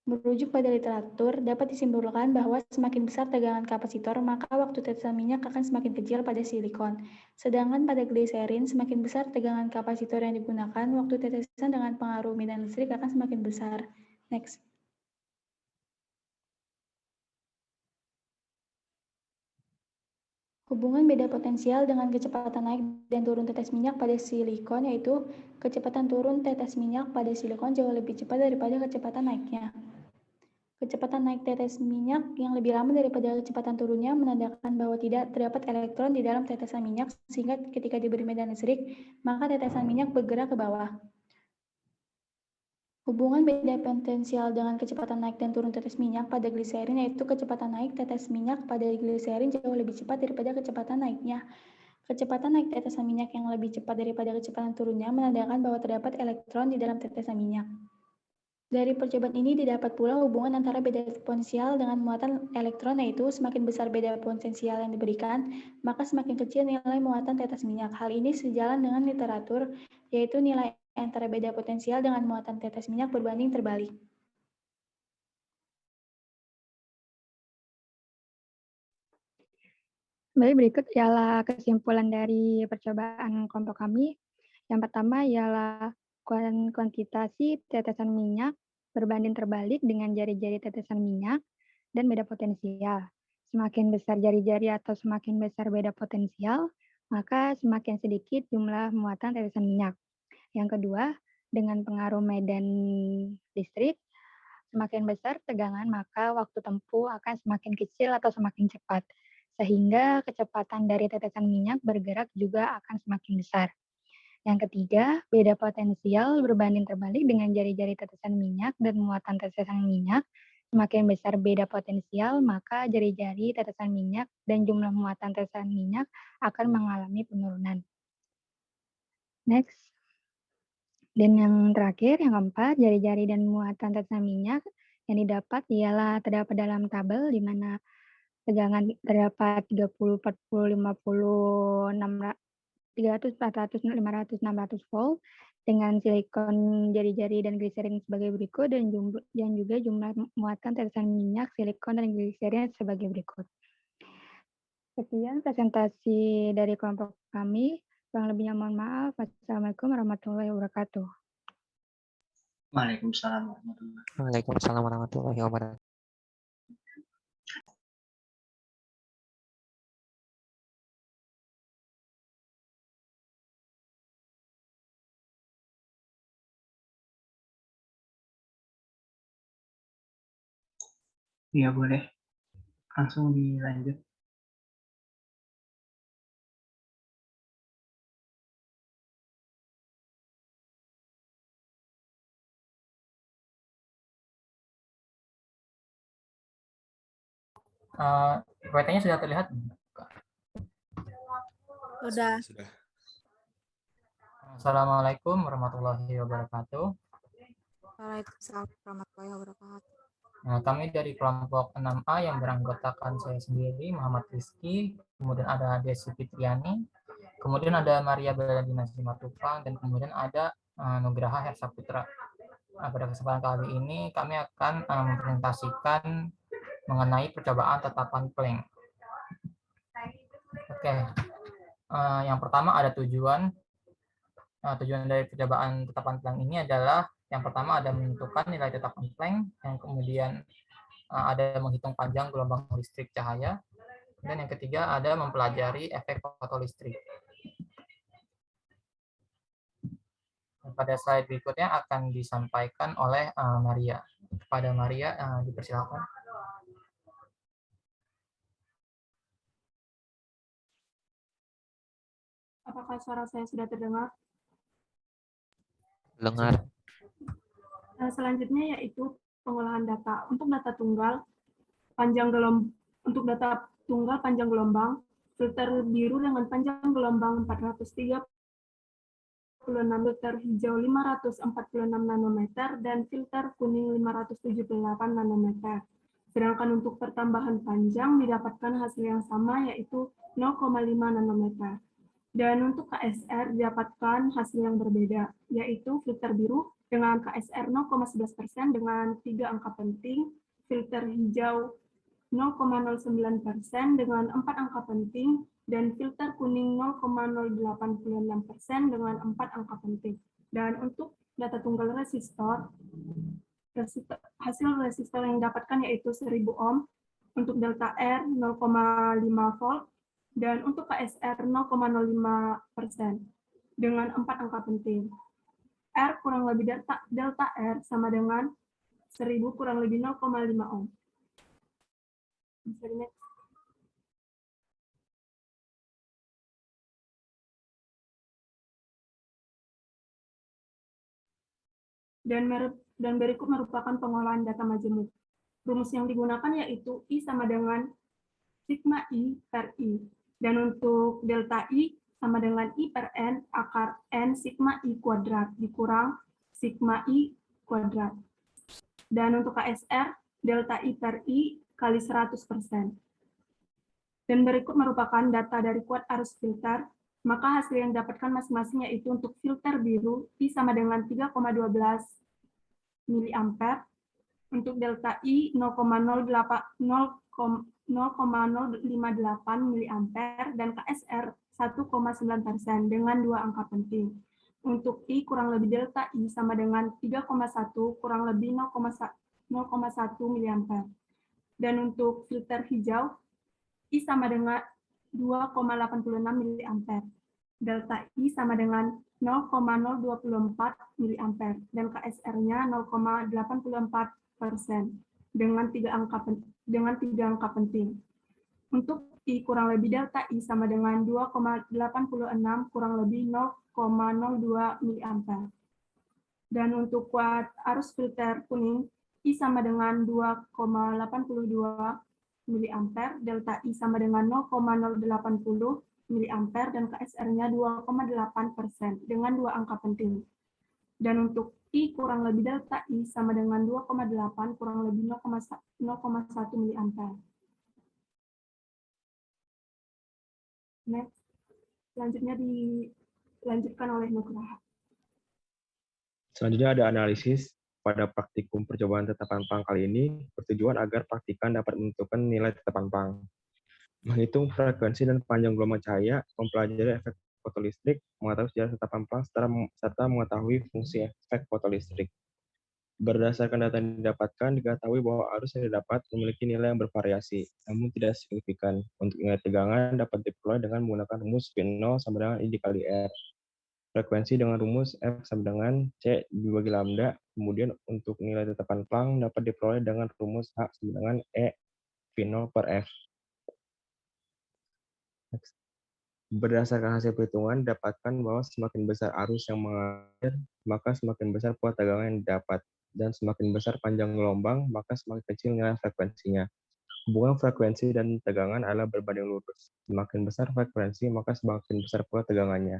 Merujuk pada literatur, dapat disimpulkan bahwa semakin besar tegangan kapasitor, maka waktu tetesan minyak akan semakin kecil pada silikon. Sedangkan pada gliserin, semakin besar tegangan kapasitor yang digunakan, waktu tetesan dengan pengaruh medan listrik akan semakin besar. Next. Hubungan beda potensial dengan kecepatan naik dan turun tetes minyak pada silikon, yaitu kecepatan turun tetes minyak pada silikon jauh lebih cepat daripada kecepatan naiknya. Kecepatan naik tetes minyak yang lebih lama daripada kecepatan turunnya menandakan bahwa tidak terdapat elektron di dalam tetesan minyak, sehingga ketika diberi medan listrik, maka tetesan minyak bergerak ke bawah. Hubungan beda potensial dengan kecepatan naik dan turun tetes minyak pada gliserin, yaitu kecepatan naik tetes minyak pada gliserin jauh lebih cepat daripada kecepatan naiknya. Kecepatan naik tetesan minyak yang lebih cepat daripada kecepatan turunnya menandakan bahwa terdapat elektron di dalam tetesan minyak. Dari percobaan ini didapat pula hubungan antara beda potensial dengan muatan elektron, yaitu semakin besar beda potensial yang diberikan, maka semakin kecil nilai muatan tetes minyak. Hal ini sejalan dengan literatur, yaitu nilai antara beda potensial dengan muatan tetes minyak berbanding terbalik. Baik, berikut ialah kesimpulan dari percobaan kelompok kami. Yang pertama ialah kuantitasi tetesan minyak berbanding terbalik dengan jari-jari tetesan minyak dan beda potensial. semakin besar jari-jari atau semakin besar beda potensial, maka semakin sedikit jumlah muatan tetesan minyak. Yang kedua, dengan pengaruh medan listrik, semakin besar tegangan, maka waktu tempuh akan semakin kecil atau semakin cepat, sehingga kecepatan dari tetesan minyak bergerak juga akan semakin besar. Yang ketiga, beda potensial berbanding terbalik dengan jari-jari tetesan minyak dan muatan tetesan minyak. Semakin besar beda potensial, maka jari-jari tetesan minyak dan jumlah muatan tetesan minyak akan mengalami penurunan. Next. Dan yang terakhir, yang keempat, jari-jari dan muatan tetesan minyak yang didapat ialah terdapat dalam tabel di mana tegangan terdapat 30, 40, 50, 300, 400, 500, 600 volt dengan silikon jari-jari dan gliserin sebagai berikut dan juga jumlah muatan tetesan minyak, silikon dan gliserin sebagai berikut. Sekian presentasi dari kelompok kami. Kurang lebihnya mohon maaf. Wassalamualaikum warahmatullahi wabarakatuh. Waalaikumsalam warahmatullahi wabarakatuh. Waalaikumsalam warahmatullahi wabarakatuh. Iya boleh. Langsung dilanjut. PPT-nya sudah terlihat? Sudah. Assalamualaikum warahmatullahi wabarakatuh. Waalaikumsalam warahmatullahi wabarakatuh. Nah, kami dari kelompok 6A yang beranggotakan saya sendiri, Muhammad Rizky, kemudian ada Desi Fitriani, kemudian ada Maria Beladina Simatupang, dan kemudian ada Nugraha Hersaputra. Pada kesempatan kali ini kami akan mempresentasikan mengenai percobaan tetapan Planck. Oke, yang pertama ada tujuan. Tujuan dari percobaan tetapan Planck ini adalah yang pertama ada menentukan nilai tetapan Planck, yang kemudian ada menghitung panjang gelombang listrik cahaya, dan yang ketiga ada mempelajari efek fotolistrik. Pada slide berikutnya akan disampaikan oleh Maria. Kepada Maria, dipersilakan. Apakah suara saya sudah terdengar? Dengar. Selanjutnya yaitu pengolahan data. Untuk data tunggal panjang gelombang, filter biru dengan panjang gelombang 436, filter hijau 546 nanometer, dan filter kuning 578 nanometer. Sedangkan untuk pertambahan panjang didapatkan hasil yang sama yaitu 0,5 nanometer. Dan untuk KSR didapatkan hasil yang berbeda, yaitu filter biru dengan KSR 0,11% dengan 3 angka penting, filter hijau 0,09% dengan 4 angka penting, dan filter kuning 0,086% dengan 4 angka penting. Dan untuk data tunggal resistor, hasil resistor yang didapatkan yaitu 1000 ohm, untuk delta R 0,5 volt, dan untuk KSR 0,05% dengan 4 angka penting. R kurang lebih delta R sama dengan 1000 kurang lebih 0,5 ohm. Dan berikut merupakan pengolahan data majemuk. Rumus yang digunakan yaitu I sama dengan sigma I per I. Dan untuk delta I sama dengan I per N akar N sigma I kuadrat dikurang sigma I kuadrat. Dan untuk KSR, delta I per I kali 100%. Dan berikut merupakan data dari kuat arus filter, maka hasil yang didapatkan masing-masing yaitu untuk filter biru, I sama dengan 3,12 mA, untuk delta I 0,058 mA, dan KSR 1,9% dengan 2 angka penting. Untuk I kurang lebih delta I sama dengan 3,1 kurang lebih 0,1 mA. Dan untuk filter hijau I sama dengan 2,86 mA. Delta I sama dengan 0,024 mA dan KSR-nya 0,84% dengan tiga angka penting. Untuk I kurang lebih delta I sama dengan 2,86 kurang lebih 0,02 mA. Dan untuk kuat arus filter kuning, I sama dengan 2,82 mA, delta I sama dengan 0,080 mA, dan KSR-nya 2,8% dengan dua angka penting. Dan untuk I kurang lebih delta I sama dengan 2,8 kurang lebih 0,1 mA. Next. Selanjutnya dilanjutkan oleh Nugraha. Selanjutnya ada analisis. Pada praktikum percobaan tetapan pang kali ini bertujuan agar praktikan dapat menentukan nilai tetapan pang. Menghitung frekuensi dan panjang gelombang cahaya, mempelajari efek fotolistrik, mengetahui sejarah tetapan pang, serta mengetahui fungsi efek fotolistrik. Berdasarkan data yang didapatkan, diketahui bahwa arus yang didapat memiliki nilai yang bervariasi, namun tidak signifikan. Untuk nilai tegangan dapat diperoleh dengan menggunakan rumus V0 sama dengan I dikali R. Frekuensi dengan rumus F sama dengan C dibagi lambda. Kemudian untuk nilai tetapan pang dapat diperoleh dengan rumus H sama dengan E V0 per F. Next. Berdasarkan hasil perhitungan, dapatkan bahwa semakin besar arus yang mengalir, maka semakin besar pula tegangan yang didapat. Dan semakin besar panjang gelombang, maka semakin kecil nilai frekuensinya. Hubungan frekuensi dan tegangan adalah berbanding lurus. Semakin besar frekuensi, maka semakin besar pula tegangannya.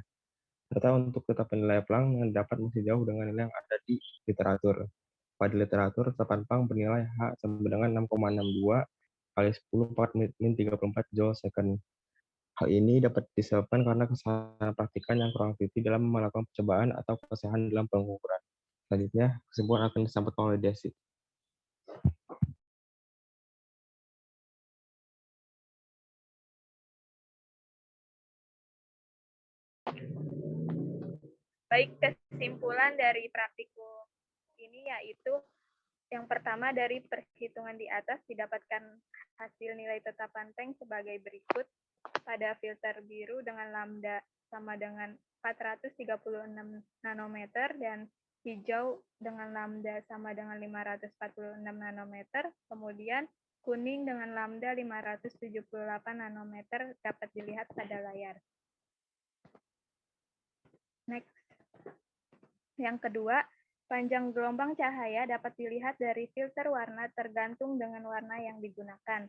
Serta untuk tetapan nilai pang yang dapat masih jauh dengan nilai yang ada di literatur. Pada literatur, tetapan pang bernilai H sama dengan 6,62 kali 10 min 34 joule second. Hal ini dapat disebabkan karena kesalahan praktikan yang kurang teliti dalam melakukan percobaan atau kesalahan dalam pengukuran. Selanjutnya, kesimpulan akan disampaikan oleh Desi. Baik, kesimpulan dari praktikum ini yaitu yang pertama dari perhitungan di atas didapatkan hasil nilai tetapan tank sebagai berikut. Pada filter biru dengan lambda sama dengan 436 nanometer dan hijau dengan lambda sama dengan 546 nanometer, kemudian kuning dengan lambda 578 nanometer dapat dilihat pada layar. Next. Yang kedua, panjang gelombang cahaya dapat dilihat dari filter warna tergantung dengan warna yang digunakan.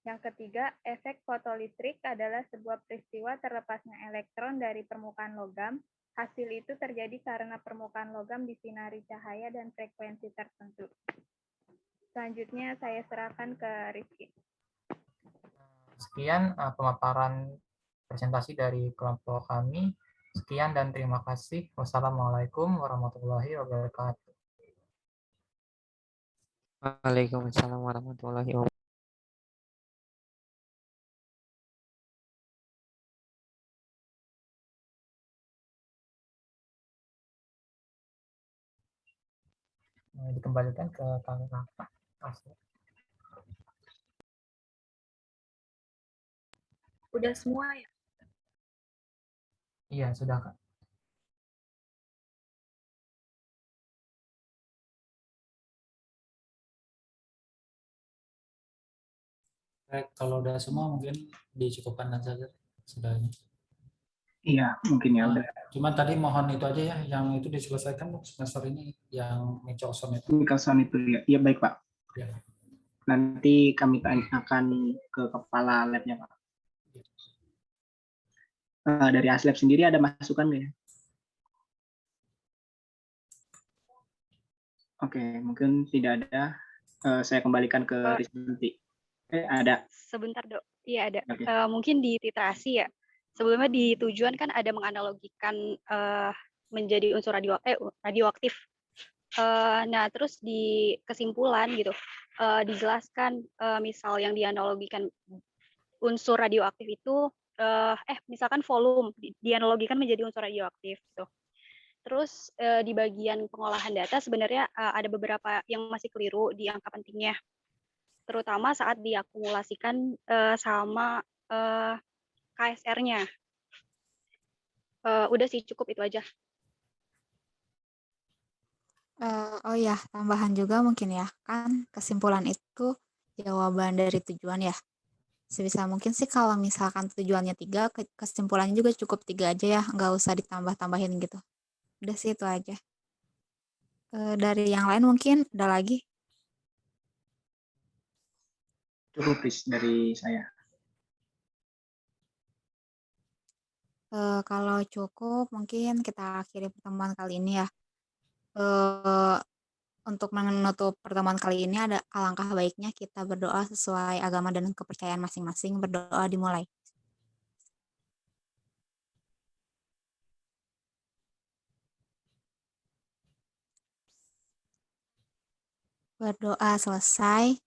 Yang ketiga, efek fotolistrik adalah sebuah peristiwa terlepasnya elektron dari permukaan logam. Hasil itu terjadi karena permukaan logam disinari cahaya dan frekuensi tertentu. Selanjutnya saya serahkan ke Rizky. Sekian pemaparan presentasi dari kelompok kami. Sekian dan terima kasih. Wassalamualaikum warahmatullahi wabarakatuh. Waalaikumsalam warahmatullahi wabarakatuh. Dikembalikan ke Kang Rafa. Udah semua ya? Iya, sudah Kak. Baik, kalau udah semua mungkin dicukupkan saja sudahnya. Iya, mungkin ya udah. Cuman tadi mohon itu aja ya, yang itu diselesaikan semester ini, yang Microsoft itu. Microsoft itu ya. Iya baik Pak. Ya. Nanti kami tanyakan ke kepala labnya Pak. Dari Aslab sendiri ada masukan nggak ya? Oke, mungkin tidak ada. Saya kembalikan ke Rizky. Ada. Sebentar Dok. Iya ada. Oke. Mungkin di literasi ya. Sebelumnya di tujuan kan ada menganalogikan menjadi unsur radioaktif. Nah terus di kesimpulan gitu dijelaskan misal yang dianalogikan unsur radioaktif itu misalkan volume dianalogikan menjadi unsur radioaktif gitu. Terus di bagian pengolahan data sebenarnya ada beberapa yang masih keliru di angka pentingnya. terutama saat diakumulasikan sama KSR-nya. Udah sih, cukup itu aja. Oh ya, tambahan juga mungkin ya, kan kesimpulan itu jawaban dari tujuan ya. Sebisa mungkin sih kalau misalkan tujuannya 3, kesimpulannya juga cukup 3 aja ya, nggak usah ditambah-tambahin gitu. Udah sih itu aja. Dari yang lain mungkin ada lagi? Cukup, Riz, dari saya. Kalau cukup mungkin kita akhiri pertemuan kali ini ya. Untuk menutup pertemuan kali ini ada alangkah baiknya kita berdoa sesuai agama dan kepercayaan masing-masing. Berdoa dimulai. Berdoa selesai.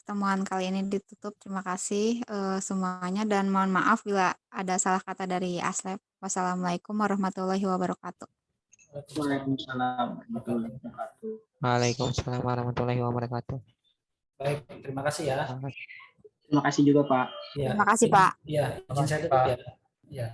Pertemuan kali ini ditutup. Terima kasih semuanya dan mohon maaf bila ada salah kata dari Aslep. Wassalamualaikum warahmatullahi wabarakatuh. Waalaikumsalam warahmatullahi wabarakatuh. Waalaikumsalam warahmatullahi wabarakatuh. Baik, terima kasih ya. Terima kasih juga, Pak. Terima kasih, Pak. Iya, izin saya tutup ya. Ya.